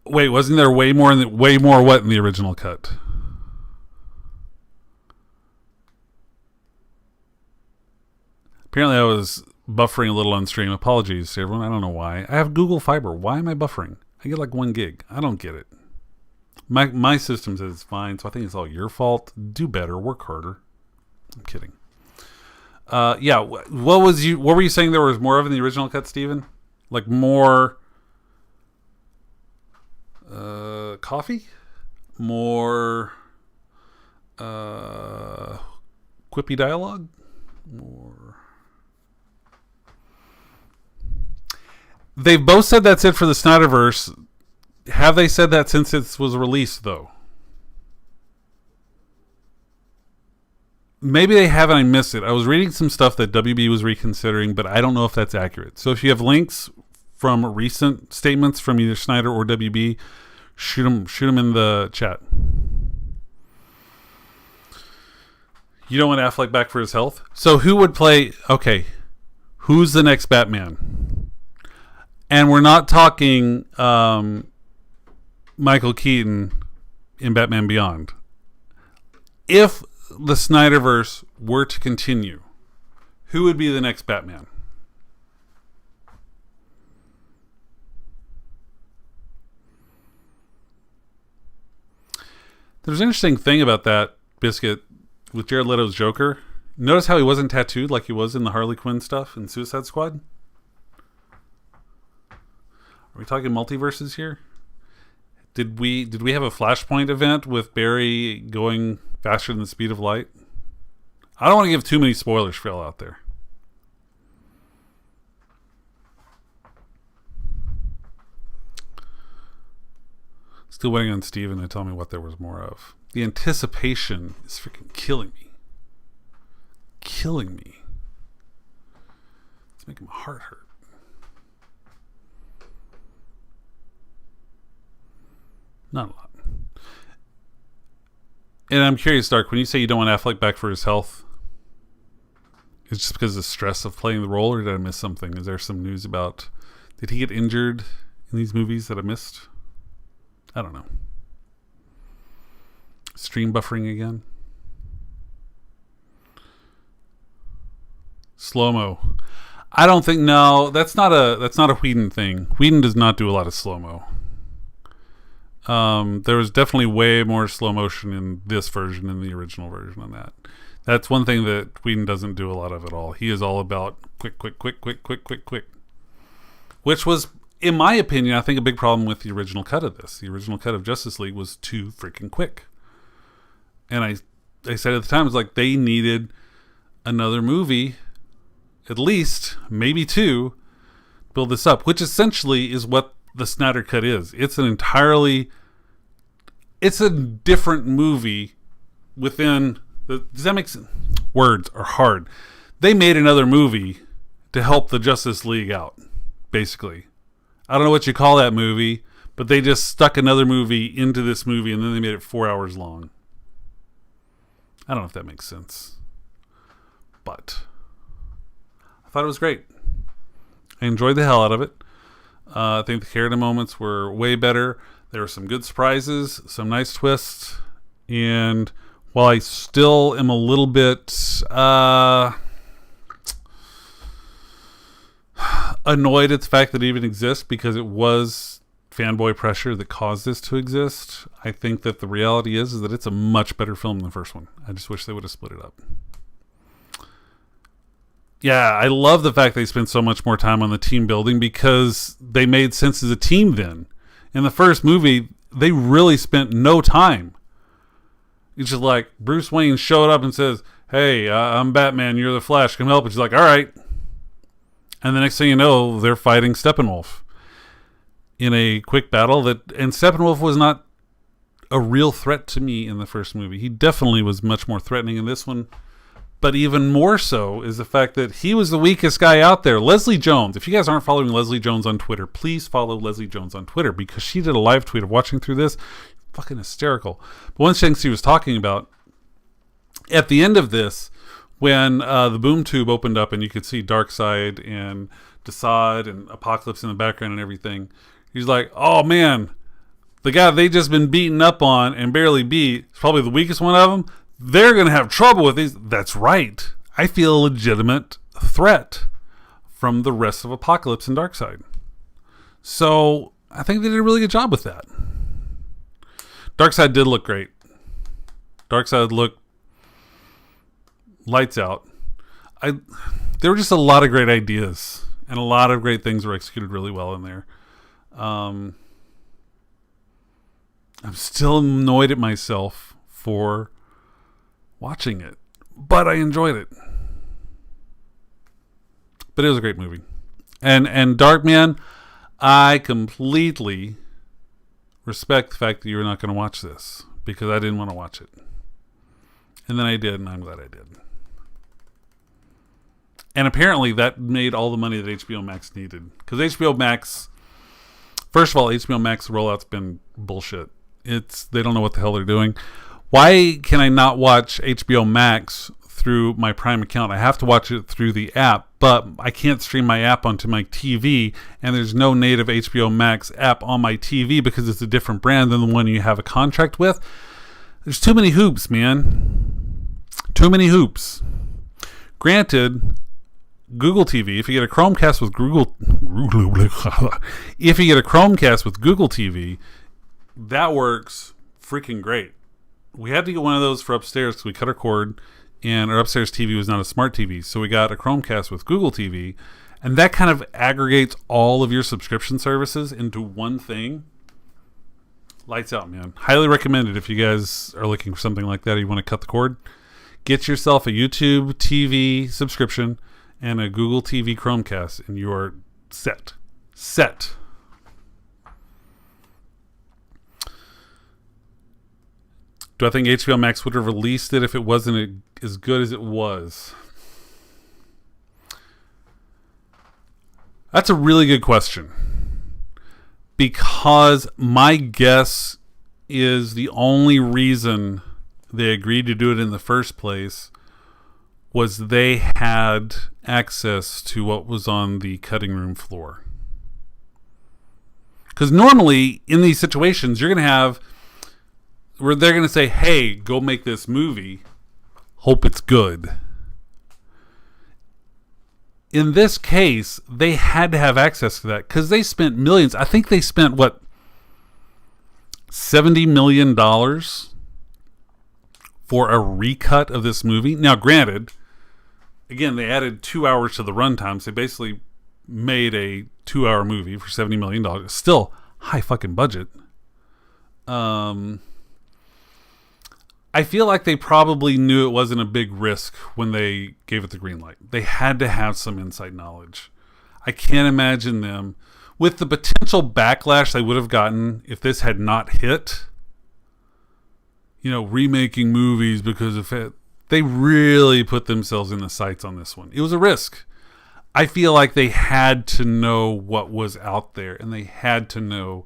Wait, wasn't there way more what in the original cut? Apparently I was buffering a little on stream. Apologies to everyone. I don't know why. I have Google Fiber. Why am I buffering? I get 1 gig. I don't get it. My system says it's fine, so I think it's all your fault. Do better. Work harder. I'm kidding. Yeah. What were you saying there was more of in the original cut, Steven? More coffee? More quippy dialogue? More. They've both said that's it for the Snyderverse. Have they said that since it was released, though? Maybe they haven't. I missed it. I was reading some stuff that WB was reconsidering, but I don't know if that's accurate. So if you have links from recent statements from either Snyder or WB, shoot them in the chat. You don't want Affleck back for his health? So who would play... Okay, who's the next Batman? And we're not talking Michael Keaton in Batman Beyond. If the Snyderverse were to continue, who would be the next Batman? There's an interesting thing about that, Biscuit, with Jared Leto's Joker. Notice how he wasn't tattooed like he was in the Harley Quinn stuff in Suicide Squad? Are we talking multiverses here? Did we have a Flashpoint event with Barry going faster than the speed of light? I don't want to give too many spoilers for y'all out there. Still waiting on Steven to tell me what there was more of. The anticipation is freaking killing me. Killing me. It's making my heart hurt. Not a lot. And I'm curious, Dark, when you say you don't want Affleck back for his health, it's just because of the stress of playing the role, or did I miss something? Is there some news about, did he get injured in these movies that I missed? I don't know. Stream buffering again? Slow-mo. I don't think, no, that's not a Whedon thing. Whedon does not do a lot of slow-mo. There was definitely way more slow motion in this version than the original version on that. That's one thing that Whedon doesn't do a lot of at all. He is all about quick. Which was, in my opinion, I think a big problem with the original cut of this. The original cut of Justice League was too freaking quick. And I said at the time, it was like they needed another movie, at least, maybe two, build this up. Which essentially is what the Snyder Cut is. It's a different movie within the, does that make sense? Words are hard. They made another movie to help the Justice League out, basically. I don't know what you call that movie, but they just stuck another movie into this movie and then they made it 4 hours long. I don't know if that makes sense, but I thought it was great. I enjoyed the hell out of it. I think the character moments were way better. There were some good surprises, some nice twists, and while I still am a little bit annoyed at the fact that it even exists, because it was fanboy pressure that caused this to exist, I think that the reality is that it's a much better film than the first one. I just wish they would have split it up. Yeah, I love the fact they spent so much more time on the team building, because they made sense as a team then. In the first movie, they really spent no time. It's just like Bruce Wayne showed up and says, hey, I'm Batman, you're the Flash, come help. And she's like, all right. And the next thing you know, they're fighting Steppenwolf in a quick battle. And Steppenwolf was not a real threat to me in the first movie. He definitely was much more threatening in this one. But even more so is the fact that he was the weakest guy out there. Leslie Jones. If you guys aren't following Leslie Jones on Twitter, please follow Leslie Jones on Twitter, because she did a live tweet of watching through this. Fucking hysterical. But one thing she was talking about, at the end of this, when the boom tube opened up and you could see Darkseid and Desaad and Apocalypse in the background and everything, he's like, oh man, the guy they just been beaten up on and barely beat is probably the weakest one of them. They're going to have trouble with these. That's right. I feel a legitimate threat from the rest of Apocalypse and Darkseid. So I think they did a really good job with that. Darkseid did look great. Darkseid looked lights out. There were just a lot of great ideas, and a lot of great things were executed really well in there. I'm still annoyed at myself for watching it, but I enjoyed it. But it was a great movie. And Darkman, I completely respect the fact that you were not going to watch this, because I didn't want to watch it. And then I did, and I'm glad I did. And apparently that made all the money that HBO Max needed. Because HBO Max, first of all, HBO Max rollout's been bullshit. They don't know what the hell they're doing. Why can I not watch HBO Max through my Prime account? I have to watch it through the app, but I can't stream my app onto my TV, and there's no native HBO Max app on my TV because it's a different brand than the one you have a contract with. There's too many hoops, man. Too many hoops. Granted, Google TV, if you get a Chromecast with Google TV, that works freaking great. We had to get one of those for upstairs because we cut our cord, and our upstairs TV was not a smart TV. So we got a Chromecast with Google TV, and that kind of aggregates all of your subscription services into one thing. Lights out, man. Highly recommended if you guys are looking for something like that or you want to cut the cord. Get yourself a YouTube TV subscription and a Google TV Chromecast, and you are set. Set. Do I think HBO Max would have released it if it wasn't as good as it was? That's a really good question. Because my guess is the only reason they agreed to do it in the first place was they had access to what was on the cutting room floor. Because normally in these situations, you're going to have where they're going to say, hey, go make this movie. Hope it's good. In this case, they had to have access to that because they spent millions. I think they spent, what, $70 million for a recut of this movie. Now, granted, again, they added 2 hours to the runtime. So they basically made a 2-hour movie for $70 million. Still, high fucking budget. I feel like they probably knew it wasn't a big risk when they gave it the green light. They had to have some inside knowledge. I can't imagine them, with the potential backlash they would have gotten if this had not hit, remaking movies because of it. They really put themselves in the sights on this one. It was a risk. I feel like they had to know what was out there, and they had to know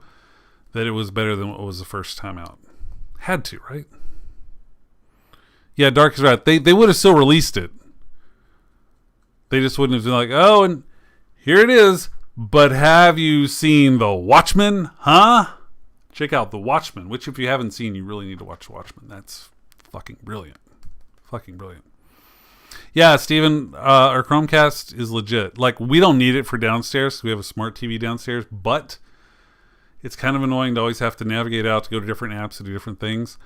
that it was better than what was the first time out. Had to, right? Yeah, Dark is right. They would have still released it. They just wouldn't have been like, oh, and here it is. But have you seen The Watchmen? Huh? Check out The Watchmen, which if you haven't seen, you really need to watch The Watchmen. That's fucking brilliant. Fucking brilliant. Yeah, Steven, our Chromecast is legit. Like, we don't need it for downstairs. We have a smart TV downstairs, but it's kind of annoying to always have to navigate out to go to different apps to do different things.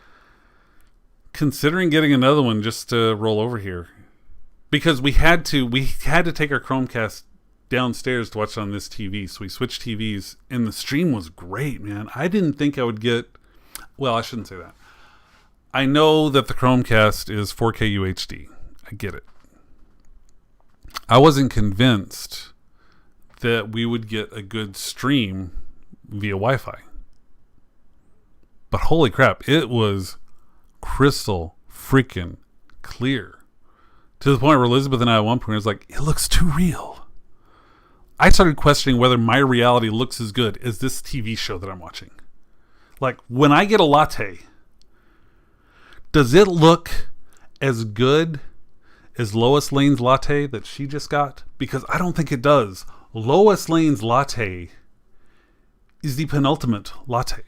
Considering getting another one just to roll over here, because we had to take our Chromecast downstairs to watch on this TV, so we switched TVs, and the stream was great, man. I didn't think I would get, well, I shouldn't say that. I know that the Chromecast is 4K UHD. I get it. I wasn't convinced that we would get a good stream via Wi-Fi, but holy crap, it was crystal freaking clear, to the point where Elizabeth and I at one point was like, it looks too real. I started questioning whether my reality looks as good as this TV show that I'm watching. Like, when I get a latte, does it look as good as Lois Lane's latte that she just got? Because I don't think it does. Lois Lane's latte is the penultimate latte.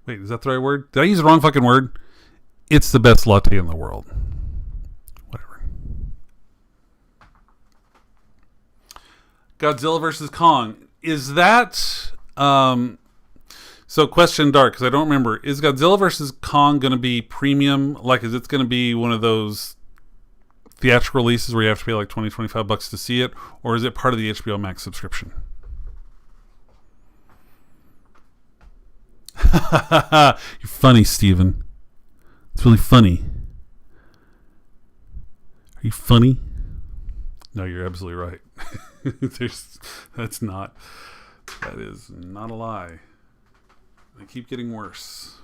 Wait, is that the right word? Did I use the wrong fucking word? It's the best latte in the world. Whatever. Godzilla vs. Kong. Is that... So question, Dark, because I don't remember. Is Godzilla vs. Kong going to be premium? Like, is it going to be one of those theatrical releases where you have to pay like $20-$25 to see it? Or is it part of the HBO Max subscription? You're funny, Steven. It's really funny. Are you funny? No, you're absolutely right. That is not a lie. They keep getting worse.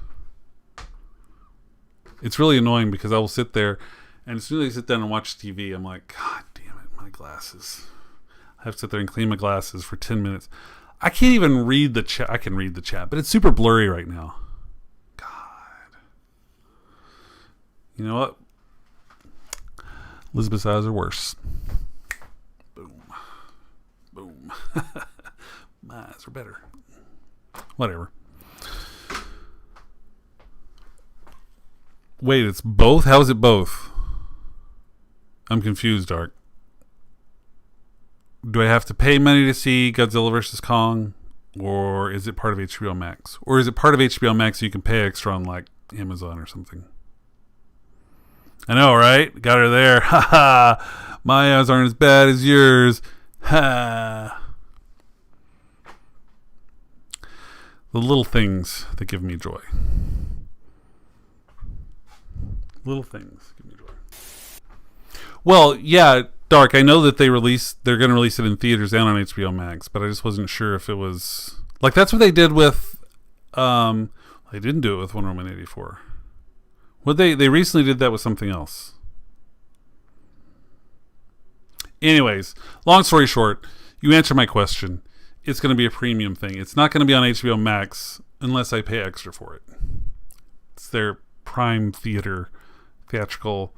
It's really annoying because I will sit there, and as soon as I sit down and watch TV, I'm like, God damn it, my glasses. I have to sit there and clean my glasses for 10 minutes. I can't even read the chat. I can read the chat, but it's super blurry right now. God. You know what? Elizabeth's eyes are worse. Boom. Boom. My eyes are better. Whatever. Wait, it's both? How is it both? I'm confused, Dark. Do I have to pay money to see Godzilla vs. Kong? Or is it part of HBO Max? Or is it part of HBO Max so you can pay extra on like Amazon or something? I know, right? Got her there. Ha ha. My eyes aren't as bad as yours. Ha. The little things that give me joy. Little things give me joy. Well, yeah, Dark. I know that they're going to release it in theaters and on HBO Max, but I just wasn't sure if it was like that's what they did with. They didn't do it with Wonder Woman 84. What they recently did that with something else. Anyways, long story short, you answer my question. It's going to be a premium thing. It's not going to be on HBO Max unless I pay extra for it. It's their Prime theatrical,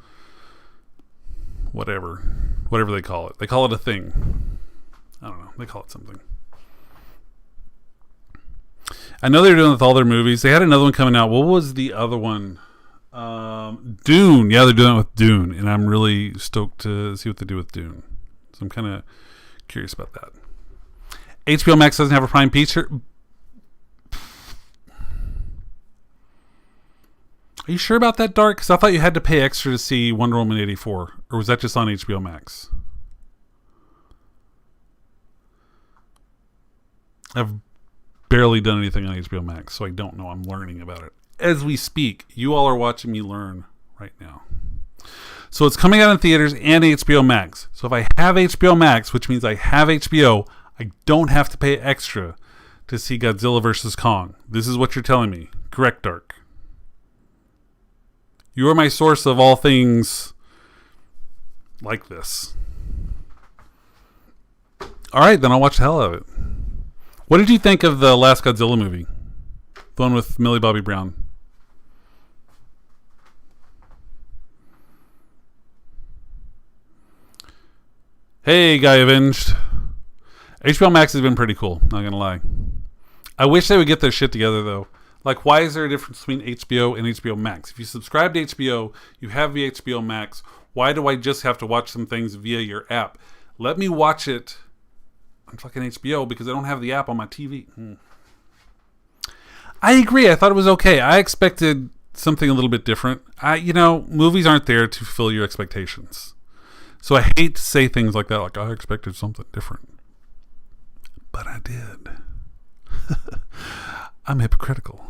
whatever they call it. They call it a thing. I don't know. They call it something. I know they're doing it with all their movies. They had another one coming out. What was the other one? Dune. Yeah, they're doing it with Dune, and I'm really stoked to see what they do with Dune. So I'm kind of curious about that. HBO Max doesn't have a Prime feature. Are you sure about that, Dark? Because I thought you had to pay extra to see Wonder Woman 84. Or was that just on HBO Max? I've barely done anything on HBO Max, so I don't know. I'm learning about it. As we speak, you all are watching me learn right now. So it's coming out in theaters and HBO Max. So if I have HBO Max, which means I have HBO, I don't have to pay extra to see Godzilla vs. Kong. This is what you're telling me. Correct, Dark. You are my source of all things like this. All right, then I'll watch the hell out of it. What did you think of the last Godzilla movie? The one with Millie Bobby Brown. Hey, Guy Avenged. HBO Max has been pretty cool, not gonna lie. I wish they would get their shit together, though. Like, why is there a difference between HBO and HBO Max? If you subscribe to HBO, you have the HBO Max. Why do I just have to watch some things via your app? Let me watch it on fucking HBO because I don't have the app on my TV. I agree. I thought it was okay. I expected something a little bit different. Movies aren't there to fulfill your expectations. So I hate to say things like that, like I expected something different. But I did. I'm hypocritical.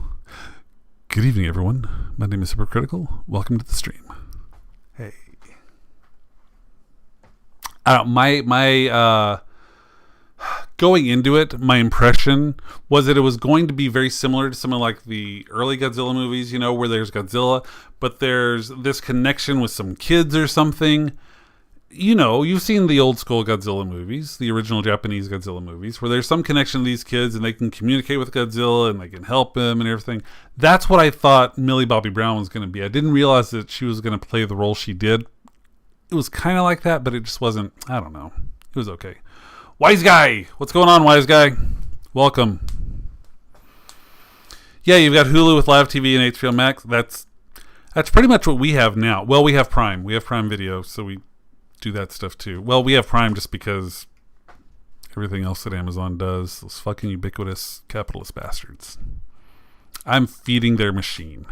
Good evening, everyone. My name is Hypocritical. Welcome to the stream. Hey. My going into it, my impression was that it was going to be very similar to something like the early Godzilla movies, where there's Godzilla, but there's this connection with some kids or something. You've seen the old school Godzilla movies, the original Japanese Godzilla movies, where there's some connection to these kids and they can communicate with Godzilla and they can help him and everything. That's what I thought Millie Bobby Brown was going to be. I didn't realize that she was going to play the role she did. It was kind of like that, but it just wasn't, I don't know. It was okay. Wise Guy! What's going on, Wise Guy? Welcome. Yeah, you've got Hulu with live TV and HBO Max. That's pretty much what we have now. Well, we have Prime. We have Prime Video, so we do that stuff too. Well, we have Prime just because everything else that Amazon does, those fucking ubiquitous capitalist bastards. I'm feeding their machine.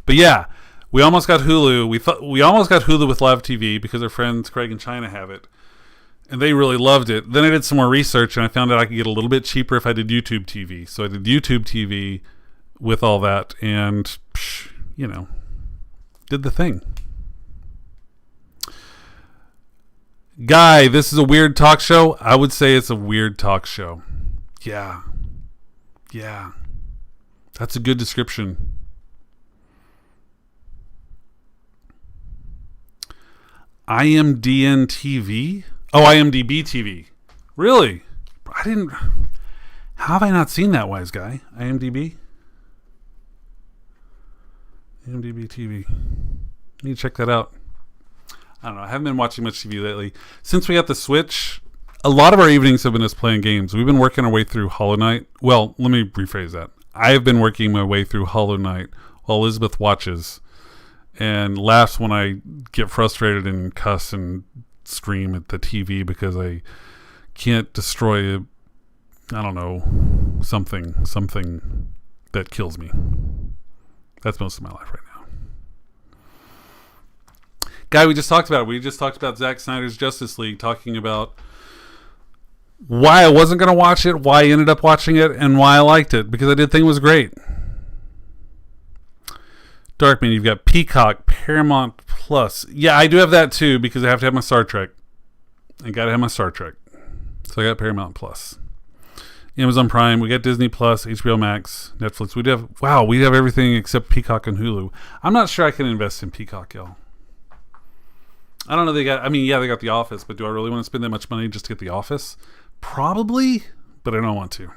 But yeah, we almost got Hulu. We almost got Hulu with live TV because our friends Craig and China have it. And they really loved it. Then I did some more research and I found out I could get a little bit cheaper if I did YouTube TV. So I did YouTube TV with all that and, did the thing. Guy, this is a weird talk show. I would say it's a weird talk show. Yeah. That's a good description. IMDN TV? Oh, IMDb TV. Really? How have I not seen that, Wise Guy? IMDb TV. I need to check that out. I don't know. I haven't been watching much TV lately. Since we got the Switch, a lot of our evenings have been us playing games. We've been working our way through Hollow Knight. Well, let me rephrase that. I've been working my way through Hollow Knight while Elizabeth watches and laughs when I get frustrated and cuss and scream at the TV because I can't destroy something that kills me. That's most of my life right now. Guy, we just talked about it. We just talked about Zack Snyder's Justice League, talking about why I wasn't going to watch it, why I ended up watching it, and why I liked it, because I did think it was great. Darkman, you've got Peacock, Paramount Plus. Yeah, I do have that too, because I have to have my Star Trek. I got to have my Star Trek. So I got Paramount Plus. Amazon Prime, we got Disney Plus, HBO Max, Netflix. We have everything except Peacock and Hulu. I'm not sure I can invest in Peacock, y'all. I don't know. They got The Office, but do I really want to spend that much money just to get The Office? Probably, but I don't want to.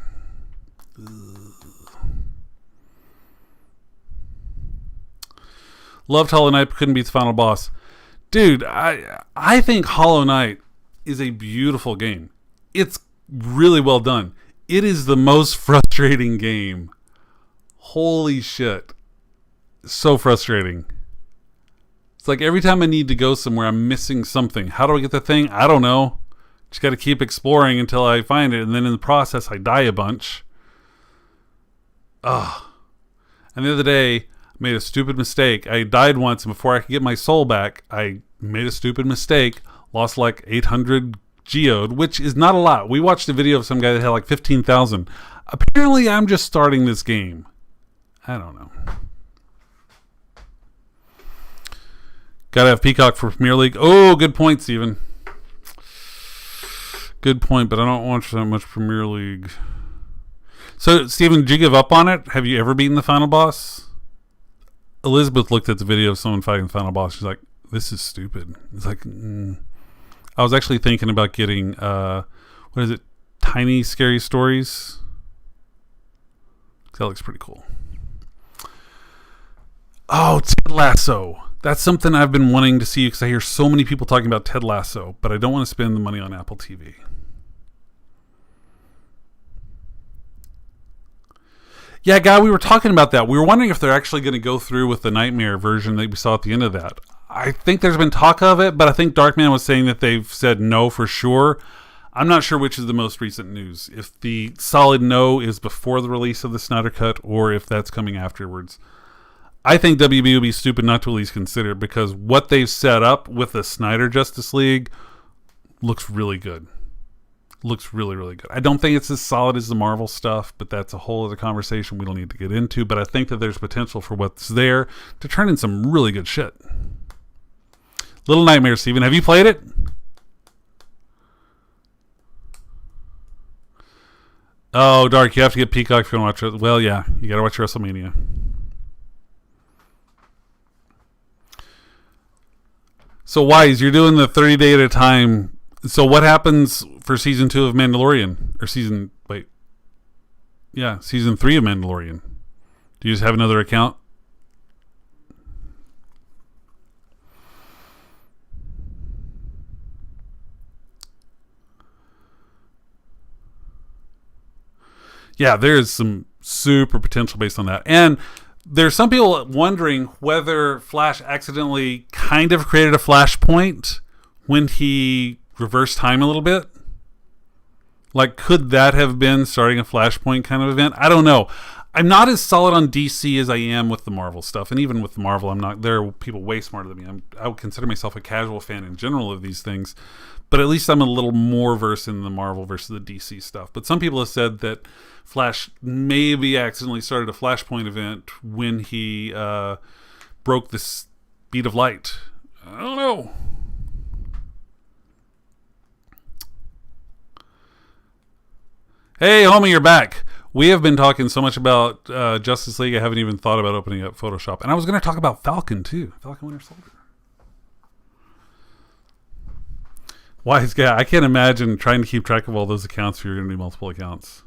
Loved Hollow Knight, but couldn't beat the final boss. Dude, I think Hollow Knight is a beautiful game. It's really well done. It is the most frustrating game. Holy shit. So frustrating. It's like every time I need to go somewhere, I'm missing something. How do I get the thing? I don't know. Just got to keep exploring until I find it. And then in the process, I die a bunch. Ugh. And the other day, I made a stupid mistake. I died once, and before I could get my soul back, I made a stupid mistake. Lost like 800 geode, which is not a lot. We watched a video of some guy that had like 15,000. Apparently, I'm just starting this game. I don't know. Gotta have Peacock for Premier League. Oh, good point, Steven. Good point, but I don't watch that much Premier League. So, Steven, did you give up on it? Have you ever beaten the final boss? Elizabeth looked at the video of someone fighting the final boss. She's like, this is stupid. It's like, I was actually thinking about getting, what is it? Tiny Scary Stories? That looks pretty cool. Oh, Ted Lasso. That's something I've been wanting to see because I hear so many people talking about Ted Lasso, but I don't want to spend the money on Apple TV. Yeah, Guy, we were talking about that. We were wondering if they're actually going to go through with the Nightmare version that we saw at the end of that. I think there's been talk of it, but I think Darkman was saying that they've said no for sure. I'm not sure which is the most recent news. If the solid no is before the release of the Snyder Cut or if that's coming afterwards. I think WB would be stupid not to at least consider it because what they've set up with the Snyder Justice League looks really good. Looks really, really good. I don't think it's as solid as the Marvel stuff, but that's a whole other conversation we don't need to get into. But I think that there's potential for what's there to turn in some really good shit. Little Nightmare, Steven. Have you played it? Oh, Dark, you have to get Peacock if you want to watch it. Well, yeah, you got to watch WrestleMania. So, Wise, you're doing the 30-day at a time. So, what happens for season 2 of Mandalorian? Or season 3 of Mandalorian. Do you just have another account? Yeah, there's some super potential based on that. And there's some people wondering whether Flash accidentally kind of created a flashpoint when he reversed time a little bit. Like, could that have been starting a flashpoint kind of event? I don't know. I'm not as solid on DC as I am with the Marvel stuff. And even with the Marvel, I'm not. There are people way smarter than me. I would consider myself a casual fan in general of these things. But at least I'm a little more versed in the Marvel versus the DC stuff. But some people have said that Flash maybe accidentally started a Flashpoint event when he broke the speed of light. I don't know. Hey, homie, you're back. We have been talking so much about Justice League, I haven't even thought about opening up Photoshop. And I was going to talk about Falcon, too. Falcon Winter Soldier. Wise guy, I can't imagine trying to keep track of all those accounts if you're going to do multiple accounts.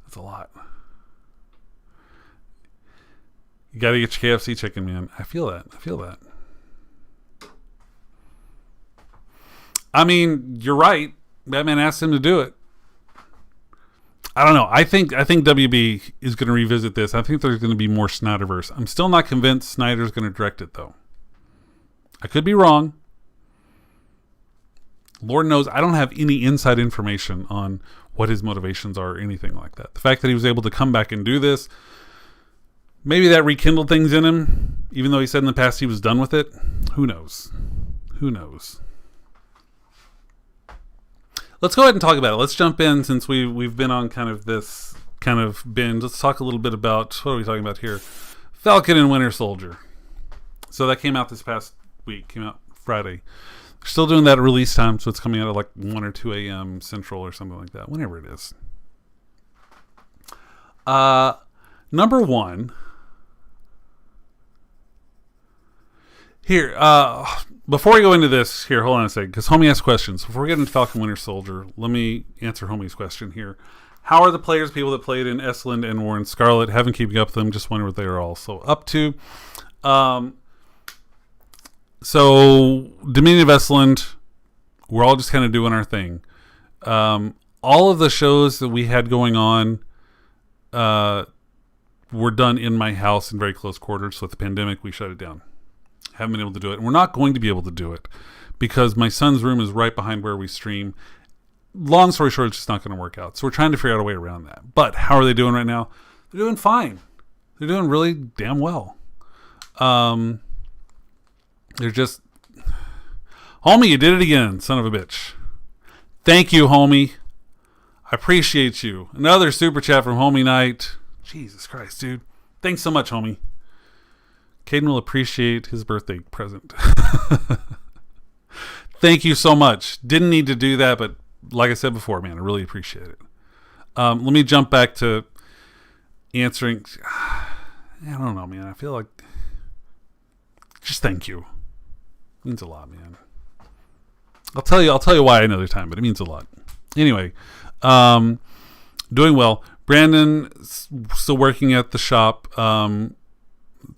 That's a lot. You got to get your KFC chicken, man. I feel that. I mean, you're right. Batman asked him to do it. I don't know. I think WB is going to revisit this. I think there's going to be more Snyderverse. I'm still not convinced Snyder's going to direct it, though. I could be wrong. Lord knows I don't have any inside information on what his motivations are or anything like that. The fact that he was able to come back and do this, maybe that rekindled things in him, even though he said in the past he was done with it. Who knows? Who knows? Let's go ahead and talk about it. Let's jump in since we've been on kind of this kind of binge. Let's talk a little bit about, what are we talking about here? Falcon and Winter Soldier. So that came out this past week. Came out Friday. They're still doing that release time, so it's coming out at like 1 or 2 a.m. Central or something like that. Whenever it is. Number one. Here, before we go into this, here, hold on a second, because Homie asked questions. Before we get into Falcon Winter Soldier, let me answer Homie's question here. How are the players, people that played in Esland and Warren Scarlet? Haven't keeping up with them, just wonder what they are also up to. So, Dominion of Esland, we're all just kind of doing our thing. All of the shows that we had going on were done in my house in very close quarters. So, with the pandemic, we shut it down. Haven't been able to do it. And we're not going to be able to do it because my son's room is right behind where we stream. Long story short, it's just not going to work out. So we're trying to figure out a way around that. But how are they doing right now? They're doing fine. They're doing really damn well. They're just... Homie, you did it again, son of a bitch. Thank you, homie. I appreciate you. Another super chat from Homie Knight. Jesus Christ, dude. Thanks so much, homie. Caden will appreciate his birthday present. Thank you so much. Didn't need to do that, but like I said before, man, I really appreciate it. Let me jump back to answering. I don't know, man. I feel like just thank you. It means a lot, man. I'll tell you why another time, but it means a lot. Anyway, doing well. Brandon still working at the shop.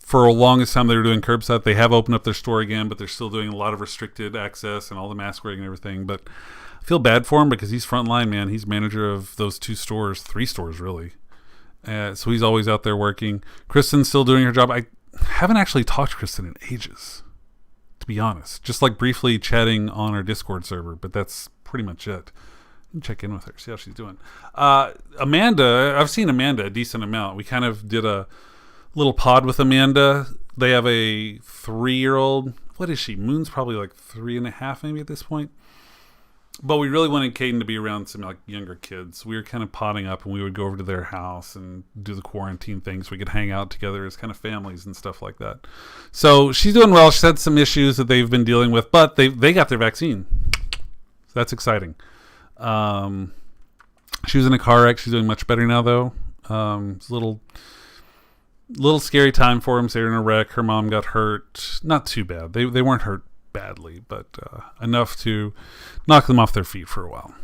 For the longest time they were doing curbside. They have opened up their store again, but they're still doing a lot of restricted access and all the mask wearing and everything. But I feel bad for him because he's frontline, man. He's manager of those 2 stores, 3 stores really. So he's always out there working. Kristen's still doing her job. I haven't actually talked to Kristen in ages, to be honest. Just like briefly chatting on our Discord server, but that's pretty much it. Check in with her, see how she's doing. Amanda, I've seen Amanda a decent amount. We kind of did a little pod with Amanda. They have a 3-year-old. What is she? Moon's probably like 3.5 maybe at this point. But we really wanted Caden to be around some like younger kids. We were kind of potting up and we would go over to their house and do the quarantine thing so we could hang out together as kind of families and stuff like that. So she's doing well. She's had some issues that they've been dealing with, but they got their vaccine. So that's exciting. She was in a car wreck. She's doing much better now though. It's a little scary time for him. So they were in a wreck. Her mom got hurt. Not too bad. They weren't hurt badly, but enough to knock them off their feet for a while.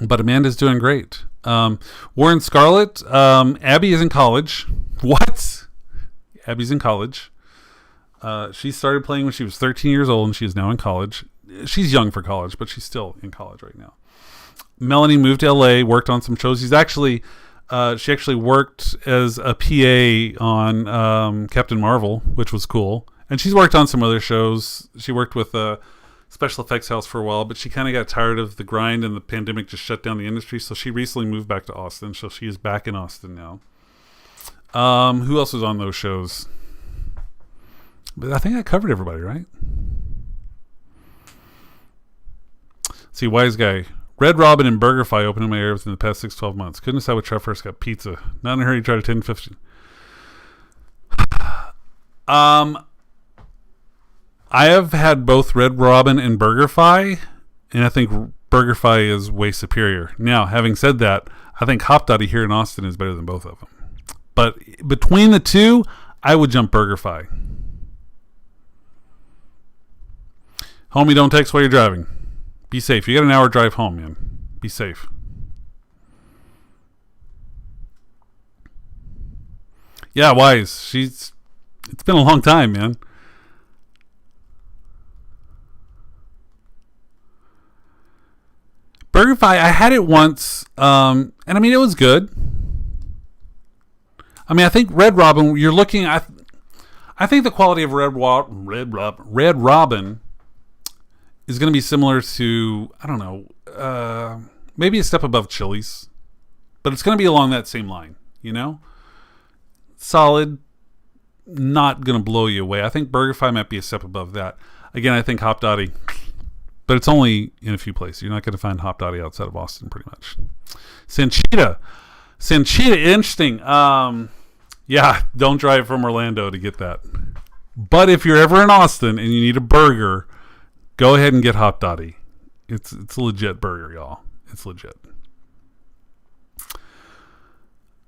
But Amanda's doing great. Warren Scarlet. Abby is in college. What? Abby's in college. She started playing when she was 13 years old, and she is now in college. She's young for college, but she's still in college right now. Melanie moved to LA, worked on some shows. She actually worked as a PA on Captain Marvel, which was cool. And she's worked on some other shows. She worked with a special effects house for a while, but she kind of got tired of the grind and the pandemic just shut down the industry. So she recently moved back to Austin. So she is back in Austin now. Who else was on those shows? But I think I covered everybody, right? See, Wise Guy. Red Robin and BurgerFi opened in my area within the past 6-12 months. Couldn't decide which I first got pizza. Not in a hurry to try to 10-15. I have had both Red Robin and BurgerFi, and I think BurgerFi is way superior. Now, having said that, I think Hop Dotty here in Austin is better than both of them. But between the two, I would jump BurgerFi. Homie, don't text while you're driving. Be safe. You got an hour drive home, man. Be safe. Yeah, Wise. It's been a long time, man. BurgerFi, I had it once, and I mean, it was good. I mean, I think Red Robin, you're looking at, I think the quality of Red Robin is going to be similar to, I don't know, maybe a step above Chili's, but it's going to be along that same line, you know? Solid, not going to blow you away. I think BurgerFi might be a step above that. Again, I think Hop Dottie, but it's only in a few places. You're not going to find Hop Dottie outside of Austin, pretty much. Sanchita, interesting. Yeah, don't drive from Orlando to get that. But if you're ever in Austin and you need a burger, go ahead and get Hop Dottie. It's a legit burger, y'all. It's legit.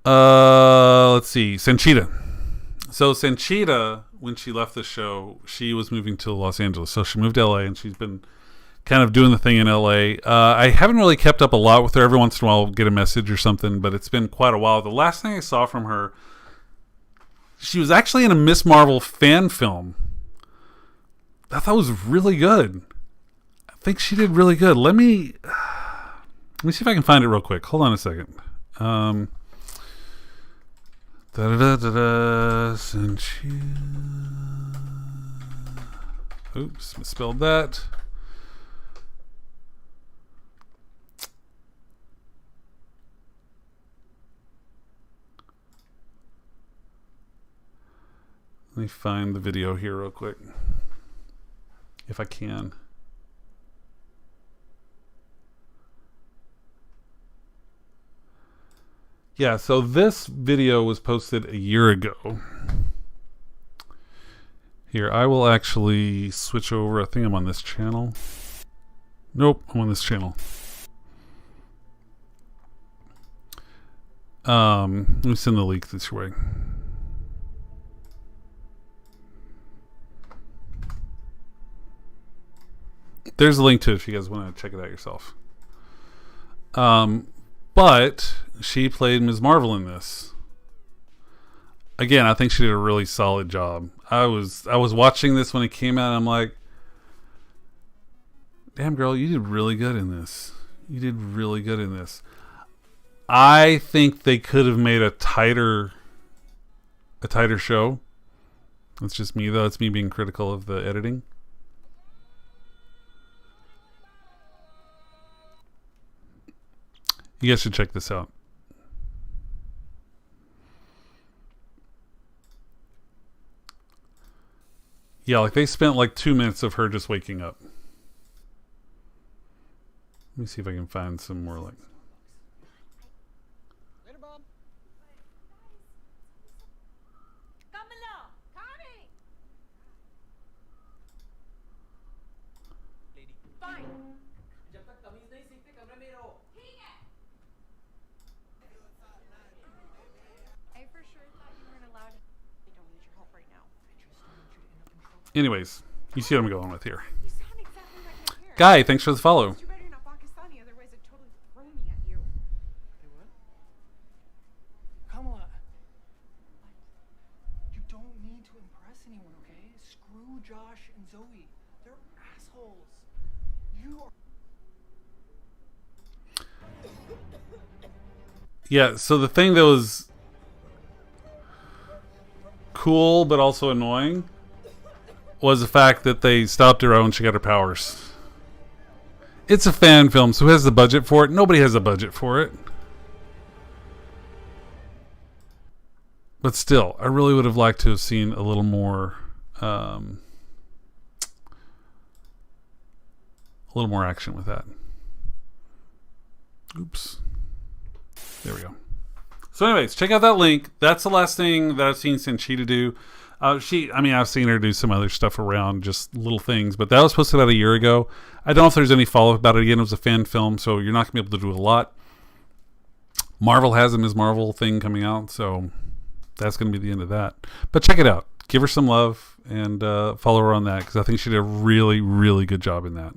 Let's see. Sanchita. So Sanchita, when she left the show, she was moving to Los Angeles. So she moved to LA, and she's been kind of doing the thing in LA. I haven't really kept up a lot with her. Every once in a while I'll get a message or something, but it's been quite a while. The last thing I saw from her, she was actually in a Miss Marvel fan film. I thought it was really good. I think she did really good. Let me see if I can find it real quick. Hold on a second. Oops, misspelled that. Let me find the video here real quick, if I can. Yeah, so this video was posted a year ago. Here, I will actually switch over. I think I'm on this channel. Nope, I'm on this channel. Let me send the link this way. There's a link to it if you guys want to check it out yourself. But she played Ms. Marvel in this. Again, I think she did a really solid job. I was watching this when it came out, and I'm like, damn girl, you did really good in this. You did really good in this. I think they could have made a tighter show. It's just me though. It's me being critical of the editing. You guys should check this out. Yeah, like they spent like 2 minutes of her just waking up. Let me see if I can find some more like... Later, Bob. Lady. Fine. जब तक तमीज नहीं सीखते कमरे में रहो. I for sure thought you weren't allowed. I don't need your help right now. Anyways, you see what I'm going with here. You sound exactly like my parents. Guy, thanks for the follow. It's too bad you're not Pakistani, otherwise I'd totally throw me at you. Hey, what? Kamala. You don't need to impress anyone, okay? Screw Josh and Zoe. They're assholes. You are... Yeah, so the thing that was cool but also annoying was the fact that they stopped her out when she got her powers. It's a fan film, so who has the budget for it? Nobody has the budget for it. But still, I really would have liked to have seen a little more action with that. Oops. There we go. So anyways, check out that link. That's the last thing that I've seen Sanchita do. I've seen her do some other stuff around, just little things, but that was posted about a year ago. I don't know if there's any follow-up about it. Again, it was a fan film, so you're not going to be able to do a lot. Marvel has a Ms. Marvel thing coming out, so that's going to be the end of that. But check it out. Give her some love and follow her on that, because I think she did a really, really good job in that.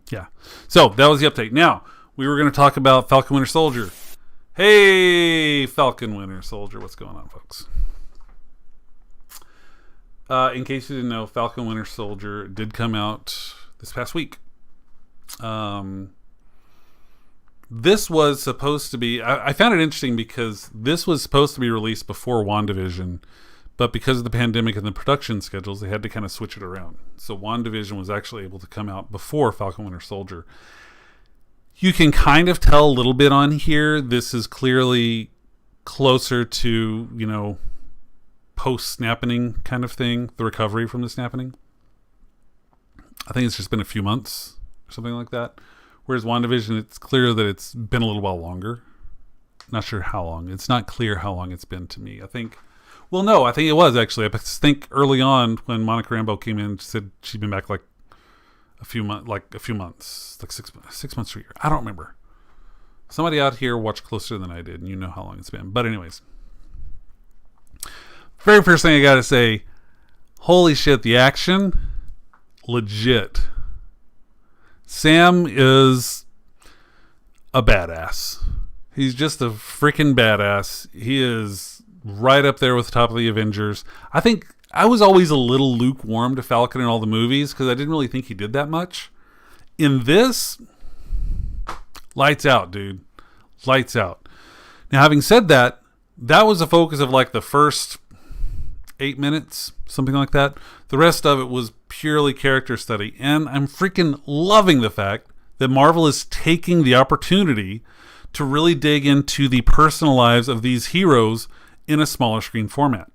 Yeah. So that was the update. Now, we were going to talk about Falcon Winter Soldier. Hey, Falcon Winter Soldier. What's going on, folks? In case you didn't know, Falcon Winter Soldier did come out this past week. This was supposed to be... I found it interesting because this was supposed to be released before WandaVision, but because of the pandemic and the production schedules, they had to kind of switch it around. So WandaVision was actually able to come out before Falcon Winter Soldier. You can kind of tell a little bit on here. This is clearly closer to, post-snapping kind of thing, the recovery from the snapping. I think it's just been a few months or something like that. Whereas WandaVision, it's clear that it's been a little while longer. Not sure how long. It's not clear how long it's been to me. I think it was actually. I think early on when Monica Rambeau came in, she said she'd been back like a few months, like 6 months to a year. I don't remember. Somebody out here watched closer than I did, and you know how long it's been. But anyways, very first thing I gotta say, holy shit, the action, legit. Sam is a badass. He's just a freaking badass. He is right up there with the top of the Avengers. I think I was always a little lukewarm to Falcon in all the movies because I didn't really think he did that much. In this, lights out, dude. Lights out. Now, having said that, that was the focus of like the first 8 minutes, something like that. The rest of it was purely character study. And I'm freaking loving the fact that Marvel is taking the opportunity to really dig into the personal lives of these heroes in a smaller screen format.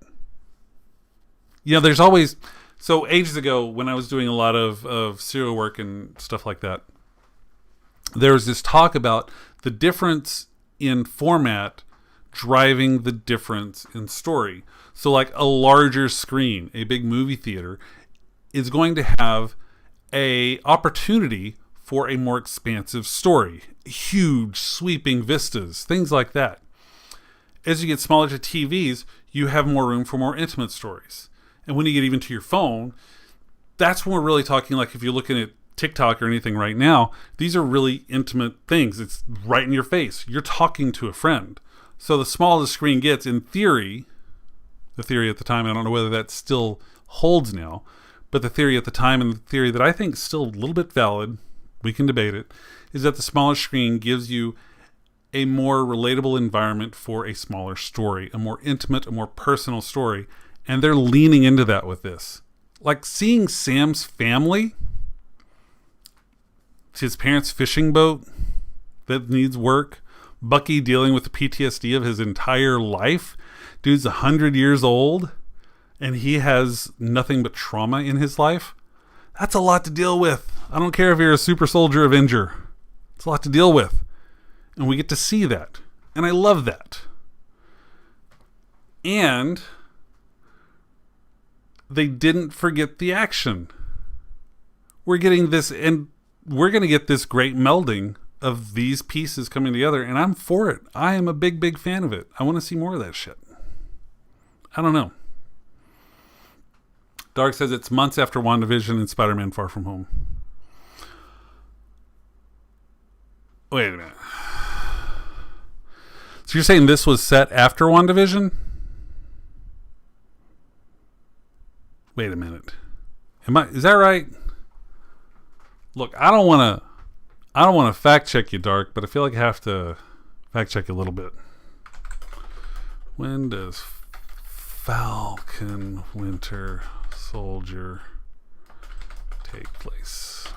You know, there's always... So ages ago, when I was doing a lot of serial work and stuff like that, there was this talk about the difference in format driving the difference in story. So like a larger screen, a big movie theater, is going to have a opportunity for a more expansive story. Huge, sweeping vistas, things like that. As you get smaller to TVs, you have more room for more intimate stories. And when you get even to your phone, that's when we're really talking, like if you're looking at TikTok or anything right now, these are really intimate things. It's right in your face. You're talking to a friend. So the smaller the screen gets, in theory, the theory at the time, I don't know whether that still holds now, but the theory at the time, and the theory that I think is still a little bit valid, we can debate it, is that the smaller screen gives you a more relatable environment for a smaller story, a more intimate, a more personal story. And they're leaning into that with this. Like seeing Sam's family, his parents' fishing boat that needs work, Bucky dealing with the PTSD of his entire life. Dude's 100 years old and he has nothing but trauma in his life. That's a lot to deal with. I don't care if you're a super soldier Avenger. It's a lot to deal with. And we get to see that. And I love that. And they didn't forget the action. We're getting this, and we're going to get this great melding of these pieces coming together, and I'm for it. I am a big, big fan of it. I want to see more of that shit. I don't know. Dark says it's months after WandaVision and Spider-Man Far From Home. Wait a minute. So you're saying this was set after WandaVision? Wait a minute. Is that right? Look, I don't want to fact check you, Dark, but I feel like I have to fact check you a little bit. When does Falcon Winter Soldier take place?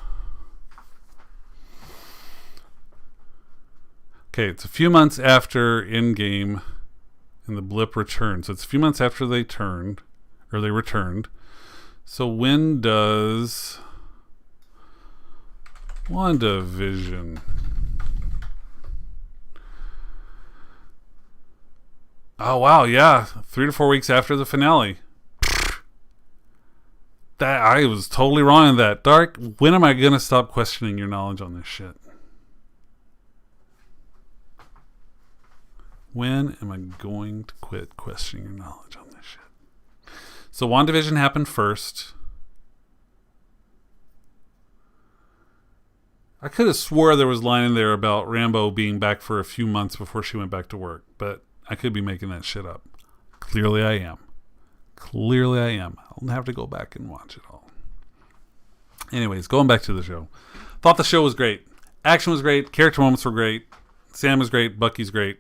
Okay, it's a few months after Endgame and the blip returned. So it's a few months after they returned. So when does WandaVision? Oh wow, yeah, 3 to 4 weeks after the finale. That I was totally wrong on that. Dark, when am I gonna stop questioning your knowledge on this shit? When am I going to quit questioning your knowledge on this shit? So WandaVision happened first. I could have swore there was a line in there about Rambeau being back for a few months before she went back to work, but I could be making that shit up. Clearly I am. I'll have to go back and watch it all. Anyways, going back to the show. Thought the show was great. Action was great. Character moments were great. Sam was great. Bucky's great.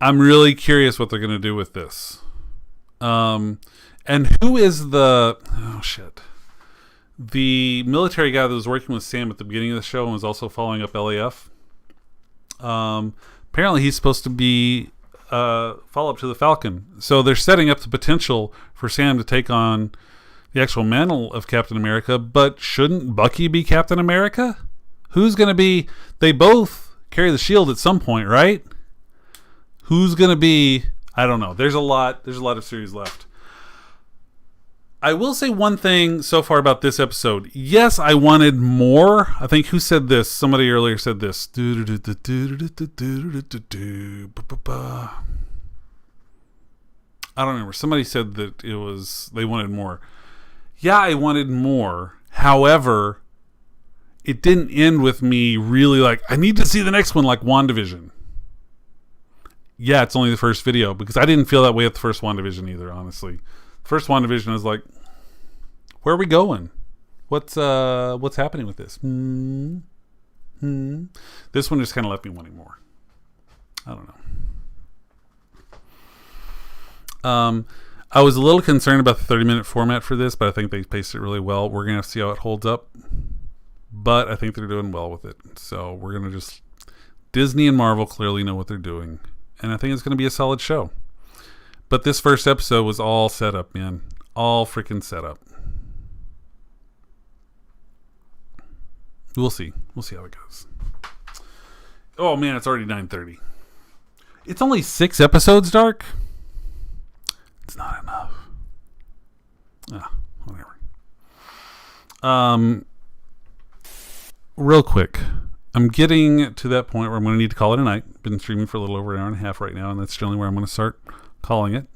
I'm really curious what they're going to do with this. And who is the... Oh, shit. The military guy that was working with Sam at the beginning of the show and was also following up LAF. Apparently he's supposed to be follow-up to the Falcon. So they're setting up the potential for Sam to take on the actual mantle of Captain America, but shouldn't Bucky be Captain America? Who's going to be... They both carry the shield at some point, right? Who's going to be... I don't know. There's a lot of series left. I will say one thing so far about this episode. Yes, I wanted more. I think who said this? Somebody earlier said this. I don't remember. Somebody said that they wanted more. Yeah, I wanted more. However, it didn't end with me really like, I need to see the next one like WandaVision. Yeah, it's only the first video because I didn't feel that way at the first WandaVision either, honestly. First WandaVision is like, where are we going? What's happening with this? This one just kind of left me wanting more. I don't know. I was a little concerned about the 30-minute format for this, but I think they paced it really well. We're gonna have to see how it holds up, but I think they're doing well with it. So we're gonna just... Disney and Marvel clearly know what they're doing, and I think it's gonna be a solid show. But this first episode was all set up, man. All freaking set up. We'll see. We'll see how it goes. Oh, man, it's already 9:30. It's only 6 episodes, Dark? It's not enough. Whatever. Real quick. I'm getting to that point where I'm going to need to call it a night. Been streaming for a little over an hour and a half right now, and that's generally where I'm going to start calling it.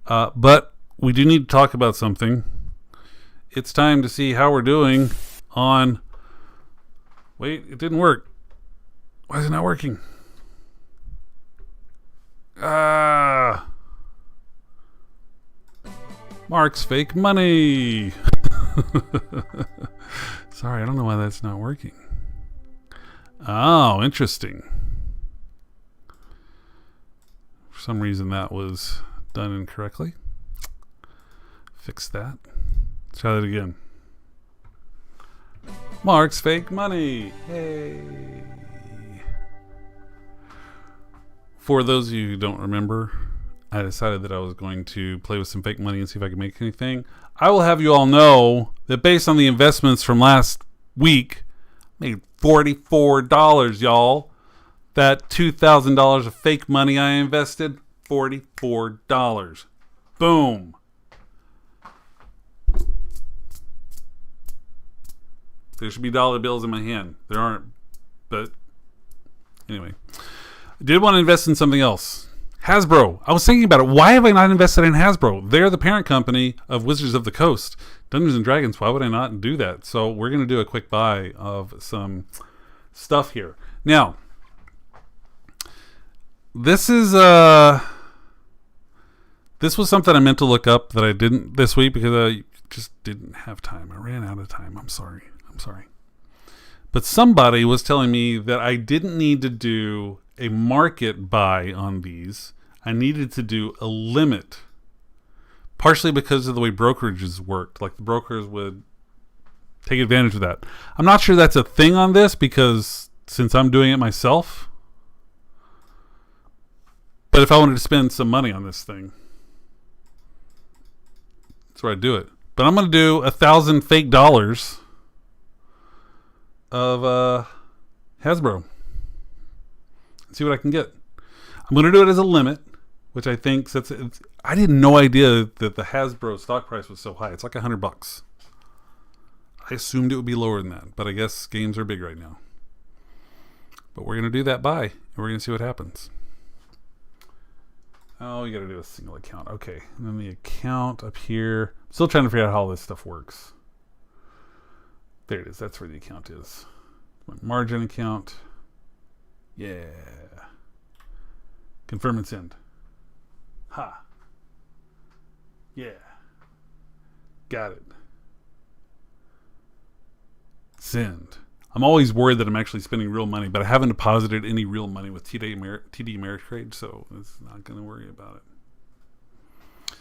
But we do need to talk about something. It's time to see how we're doing on... Wait, it didn't work. Why is it not working? Mark's fake money. Sorry, I don't know why that's not working. Oh, interesting. For some reason that was done incorrectly. Fix that. Let's try that again. Mark's fake money. Hey. For those of you who don't remember, I decided that I was going to play with some fake money and see if I can make anything. I will have you all know that based on the investments from last week, I made $44, y'all. That $2,000 of fake money I invested, $44. Boom. There should be dollar bills in my hand. There aren't, but anyway. I did want to invest in something else. Hasbro. I was thinking about it. Why have I not invested in Hasbro? They're the parent company of Wizards of the Coast. Dungeons and Dragons. Why would I not do that? So we're going to do a quick buy of some stuff here. Now, this is this was something I meant to look up that I didn't this week because I just didn't have time. I ran out of time. I'm sorry. But somebody was telling me that I didn't need to do a market buy on these. I needed to do a limit. Partially because of the way brokerages worked. Like the brokers would take advantage of that. I'm not sure that's a thing on this because since I'm doing it myself. But if I wanted to spend some money on this thing, that's where I'd do it. But I'm going to do 1,000 fake dollars of Hasbro. See what I can get. I'm going to do it as a limit, which I think I didn't no idea that the Hasbro stock price was so high. It's like $100. I assumed it would be lower than that, but I guess games are big right now. But we're going to do that buy, and we're going to see what happens. Oh, you got to do a single account. Okay, and then the account up here. I'm still trying to figure out how all this stuff works. There it is. That's where the account is. My margin account. Yeah. Confirm and send. Ha. Yeah. Got it. Send. I'm always worried that I'm actually spending real money, but I haven't deposited any real money with TD Ameritrade, so it's not going to worry about it.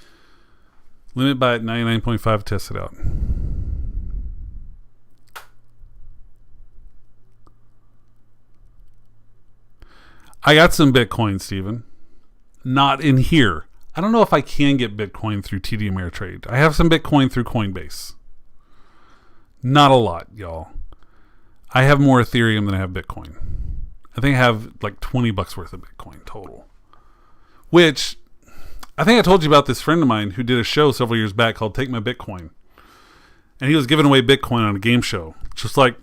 Limit buy at 99.5. Test it out. I got some Bitcoin, Steven. not in here. I don't know if I can get Bitcoin through TD Ameritrade. I have some Bitcoin through Coinbase. Not a lot, y'all. I have more Ethereum than I have Bitcoin. I think I have like $20 worth of Bitcoin total. Which, I think I told you about this friend of mine who did a show several years back called Take My Bitcoin. And he was giving away Bitcoin on a game show. Just like,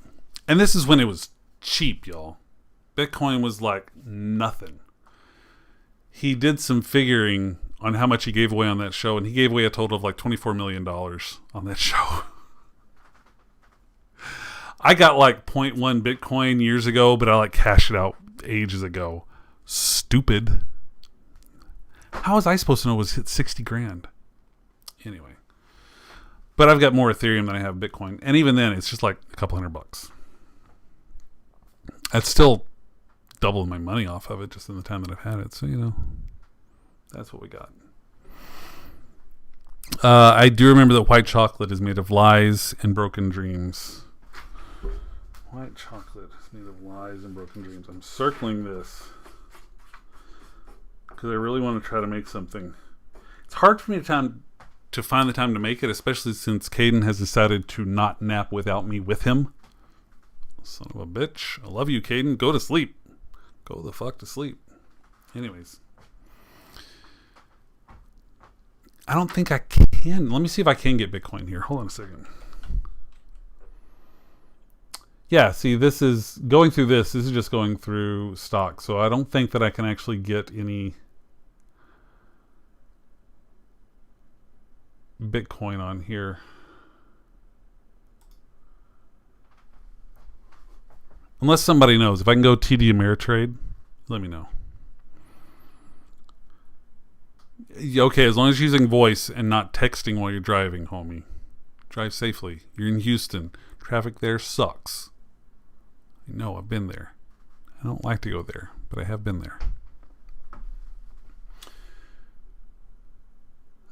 and this is when it was cheap, y'all. Bitcoin was like nothing. He did some figuring on how much he gave away on that show, and he gave away a total of like $24 million on that show. I got like 0.1 Bitcoin years ago, but I like cashed it out ages ago. Stupid. How was I supposed to know it was hit 60 grand? Anyway. But I've got more Ethereum than I have Bitcoin. And even then, it's just like a couple $100. That's still doubling my money off of it just in the time that I've had it. So, you know, that's what we got. I do remember that white chocolate is made of lies and broken dreams. White chocolate is made of lies and broken dreams. I'm circling this because I really want to try to make something. It's hard for me to find the time to make it, especially since Caden has decided to not nap without me with him. Son of a bitch. I love you, Caden. Go to sleep. Go the fuck to sleep. Anyways. I don't think I can. Let me see if I can get Bitcoin here. Hold on a second. Yeah, see, this is going through this. This is just going through stock. So I don't think that I can actually get any Bitcoin on here. Unless somebody knows. If I can go TD Ameritrade, let me know. Okay, as long as you're using voice and not texting while you're driving, homie. Drive safely. You're in Houston. Traffic there sucks. I know, I've been there. I don't like to go there, but I have been there.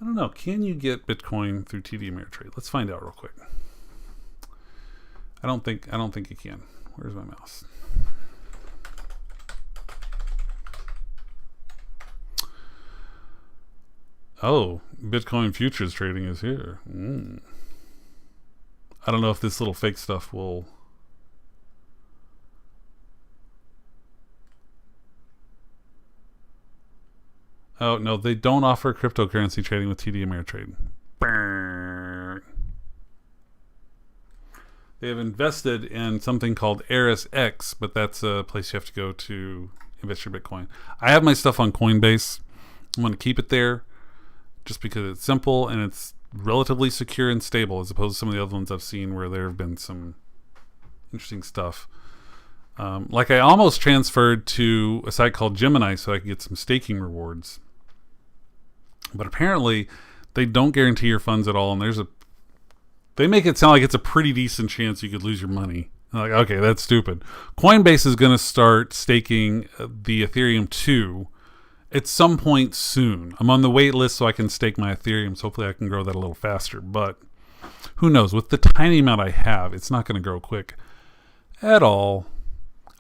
I don't know. Can you get Bitcoin through TD Ameritrade? Let's find out real quick. I don't think you can. Where's my mouse? Oh, Bitcoin futures trading is here. I don't know if this little fake stuff will... Oh, no, they don't offer cryptocurrency trading with TD Ameritrade. They have invested in something called ErisX, but that's a place you have to go to invest your Bitcoin. I have my stuff on Coinbase. I'm going to keep it there just because it's simple and it's relatively secure and stable as opposed to some of the other ones I've seen where there have been some interesting stuff. Like I almost transferred to a site called Gemini so I could get some staking rewards. But apparently they don't guarantee your funds at all, and they make it sound like it's a pretty decent chance you could lose your money. I'm like, okay, that's stupid. Coinbase is going to start staking the Ethereum 2 at some point soon. I'm on the wait list so I can stake my Ethereum, so hopefully I can grow that a little faster. But who knows? With the tiny amount I have, it's not going to grow quick at all.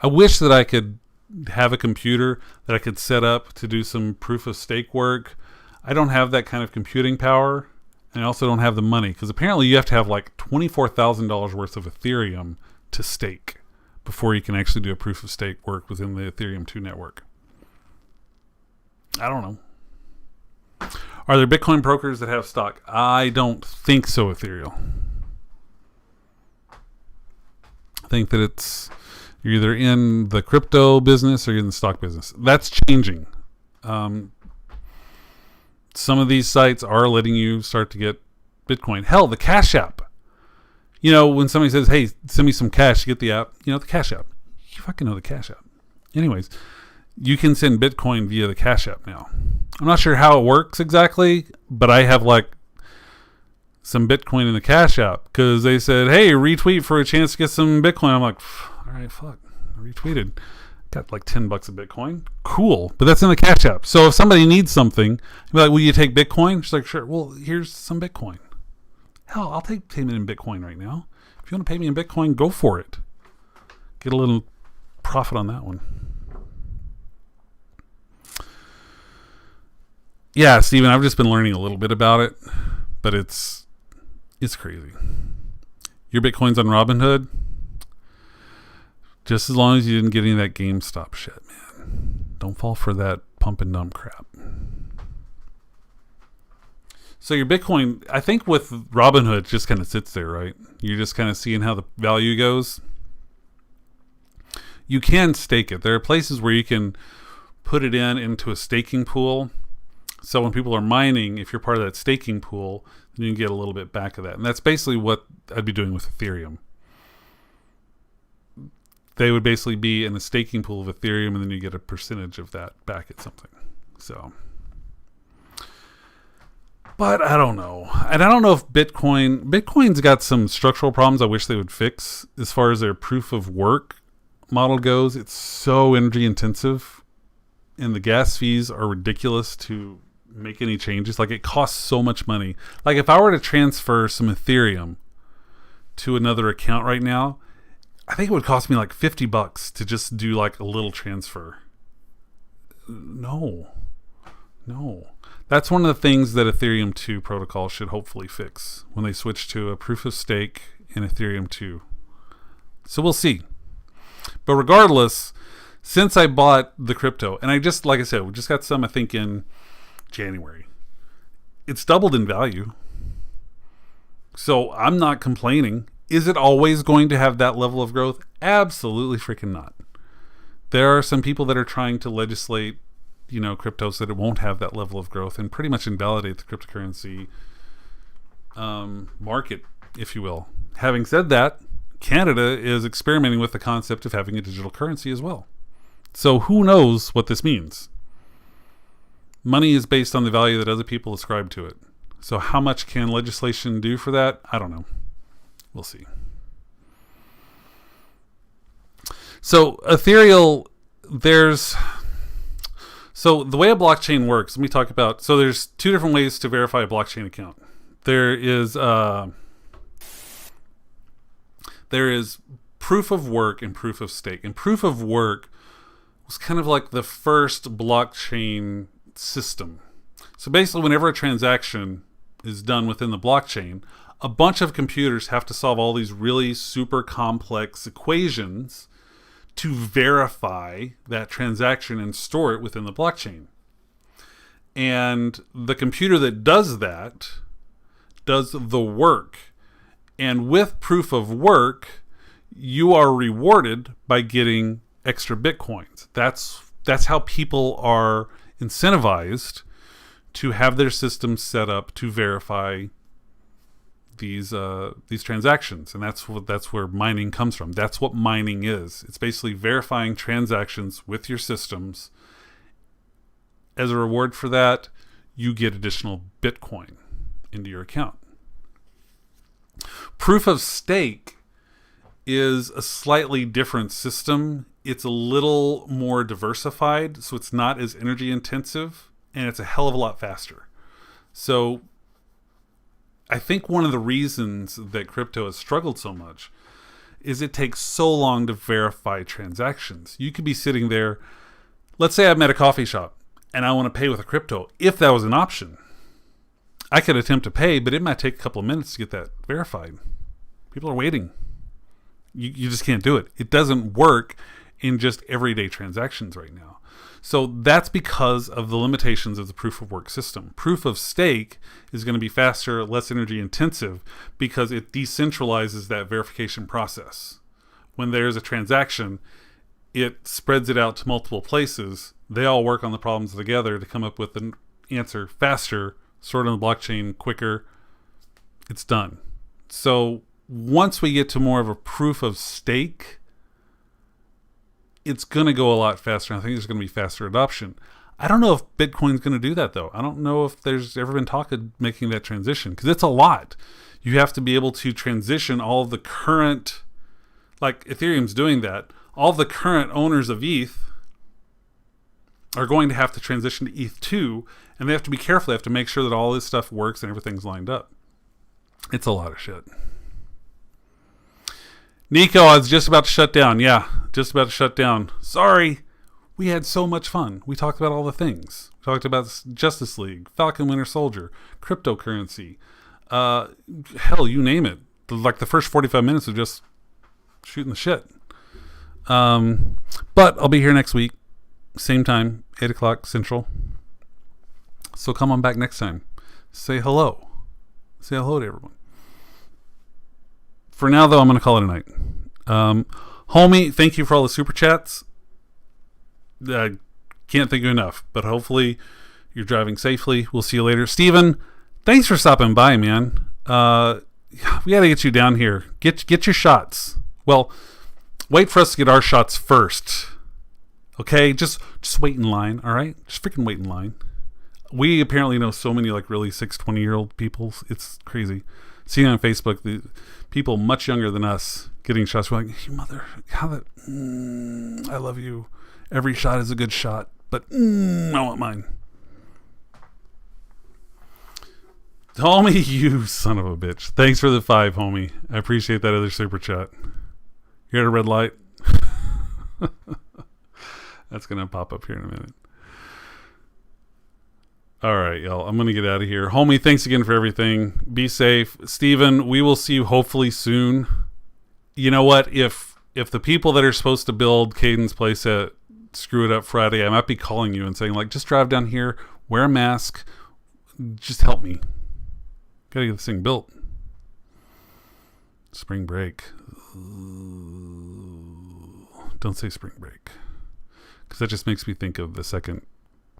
I wish that I could have a computer that I could set up to do some proof of stake work. I don't have that kind of computing power, and I also don't have the money, because apparently you have to have like $24,000 worth of Ethereum to stake before you can actually do a proof of stake work within the Ethereum 2 network. I don't know. Are there Bitcoin brokers that have stock? I don't think so, Ethereal. I think that you're either in the crypto business or you're in the stock business. That's changing. Some of these sites are letting you start to get Bitcoin. Hell, the Cash App. You know, when somebody says, hey, send me some cash to get the app, you know, the Cash App. You fucking know the Cash App. Anyways, you can send Bitcoin via the Cash App now. I'm not sure how it works exactly, but I have like some Bitcoin in the Cash App because they said, hey, retweet for a chance to get some Bitcoin. I'm like, all right, fuck. I retweeted. Got like $10 of Bitcoin. Cool. But that's in the Cash App. So if somebody needs something, be like, will you take Bitcoin? She's like, sure. Well, here's some Bitcoin. Hell, I'll take payment in Bitcoin right now. If you want to pay me in Bitcoin, go for it. Get a little profit on that one. yeah, Steven, I've just been learning a little bit about it, but it's crazy. Your Bitcoin's on Robinhood. Just as long as you didn't get any of that GameStop shit, man. Don't fall for that pump and dump crap. So your Bitcoin, I think with Robinhood, it just kind of sits there, right? You're just kind of seeing how the value goes. You can stake it. There are places where you can put it into a staking pool. So when people are mining, if you're part of that staking pool, then you can get a little bit back of that. And that's basically what I'd be doing with Ethereum. They would basically be in a staking pool of Ethereum, and then you get a percentage of that back at something. So, but I don't know. And I don't know if Bitcoin's got some structural problems I wish they would fix as far as their proof of work model goes. It's so energy intensive, and the gas fees are ridiculous to make any changes. Like, it costs so much money. Like, if I were to transfer some Ethereum to another account right now, I think it would cost me like $50 to just do like a little transfer. No. That's one of the things that Ethereum 2 protocol should hopefully fix when they switch to a proof of stake in Ethereum 2. So we'll see. But regardless, since I bought the crypto, and like I said, we just got some, I think, in January. It's doubled in value. So I'm not complaining. Is it always going to have that level of growth? Absolutely freaking not. There are some people that are trying to legislate, crypto so that it won't have that level of growth and pretty much invalidate the cryptocurrency market, if you will. Having said that, Canada is experimenting with the concept of having a digital currency as well. So who knows what this means? Money is based on the value that other people ascribe to it. So how much can legislation do for that? I don't know. We'll see. So Ethereal, so the way a blockchain works, let me talk about, so there's two different ways to verify a blockchain account. There is proof of work and proof of stake. And proof of work was kind of like the first blockchain system. So basically, whenever a transaction is done within the blockchain, a bunch of computers have to solve all these really super complex equations to verify that transaction and store it within the blockchain. And the computer that does that does the work. And with proof of work, you are rewarded by getting extra Bitcoins. That's how people are incentivized to have their systems set up to verify these transactions. And that's where mining comes from. That's what mining is. It's basically verifying transactions with your systems. As a reward for that, you get additional Bitcoin into your account. Proof of stake is a slightly different system. It's a little more diversified, so it's not as energy intensive, and it's a hell of a lot faster. So I think one of the reasons that crypto has struggled so much is it takes so long to verify transactions. You could be sitting there, let's say I'm at a coffee shop and I want to pay with a crypto. If that was an option, I could attempt to pay, but it might take a couple of minutes to get that verified. People are waiting. You just can't do it. It doesn't work in just everyday transactions right now. So that's because of the limitations of the proof of work system. Proof of stake is going to be faster, less energy intensive, because it decentralizes that verification process. When there's a transaction, it spreads it out to multiple places. They all work on the problems together to come up with an answer faster, stored on the blockchain quicker. It's done. So once we get to more of a proof of stake, it's going to go a lot faster. I think there's going to be faster adoption. I don't know if Bitcoin's going to do that, though. I don't know if there's ever been talk of making that transition, because it's a lot. You have to be able to transition all of the current, like Ethereum's doing that, all the current owners of ETH are going to have to transition to ETH2, and they have to be careful. They have to make sure that all this stuff works and everything's lined up. It's a lot of shit. Nico, I was just about to shut down. Yeah, just about to shut down. Sorry. We had so much fun. We talked about all the things. We talked about Justice League, Falcon Winter Soldier, cryptocurrency, hell, you name it. Like the first 45 minutes of just shooting the shit. But I'll be here next week, same time, 8 o'clock Central. So come on back next time. Say hello. Say hello to everyone. For now, though, I'm going to call it a night. Homie, thank you for all the super chats. I can't thank you enough, but hopefully you're driving safely. We'll see you later. Steven, thanks for stopping by, man. We got to get you down here. Get your shots. Well, wait for us to get our shots first. Okay? Just wait in line, all right? Just freaking wait in line. We apparently know so many like really 20-year-old people. It's crazy. Seeing on Facebook the people much younger than us getting shots. We're like, hey, mother, I love you. Every shot is a good shot, but I want mine. Homie, you son of a bitch. Thanks for the 5, homie. I appreciate that other super chat. You're at a red light. That's going to pop up here in a minute. All right, y'all. I'm going to get out of here. Homie, thanks again for everything. Be safe. Steven, we will see you hopefully soon. You know what? If the people that are supposed to build Caden's playset screw it up Friday, I might be calling you and saying, like, just drive down here, wear a mask, just help me. Gotta get this thing built. Spring break. Don't say spring break. Because that just makes me think of the second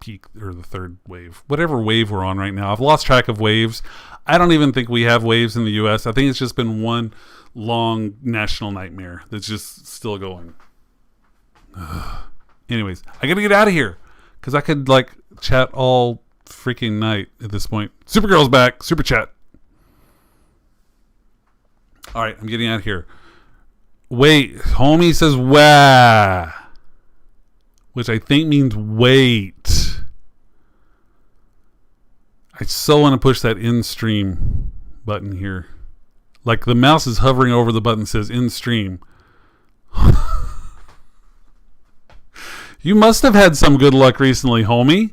peak or the third wave, whatever wave we're on right now. I've lost track of waves. I don't even think we have waves in the US. I think it's just been one long national nightmare that's just still going. Anyways, I gotta get out of here because I could like chat all freaking night at this point. Supergirl's back. Super chat. All right, I'm getting out of here. Wait, homie says wah, which I think means wait. I so want to push that in stream button here. Like the mouse is hovering over the button that says in stream. You must have had some good luck recently, homie.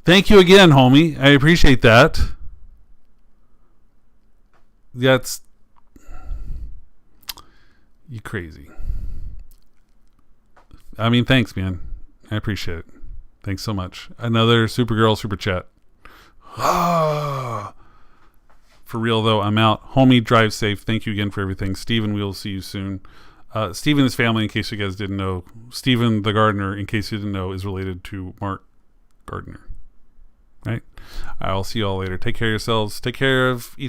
Thank you again, homie. I appreciate that. That's you crazy. I mean, thanks, man. I appreciate it. Thanks so much. Another Supergirl super chat. For real, though, I'm out. Homie, drive safe. Thank you again for everything. Steven, we'll see you soon. Steven and his family, in case you guys didn't know. Steven the gardener, in case you didn't know, is related to Mark Gardner. Right? I'll see you all later. Take care of yourselves. Take care of each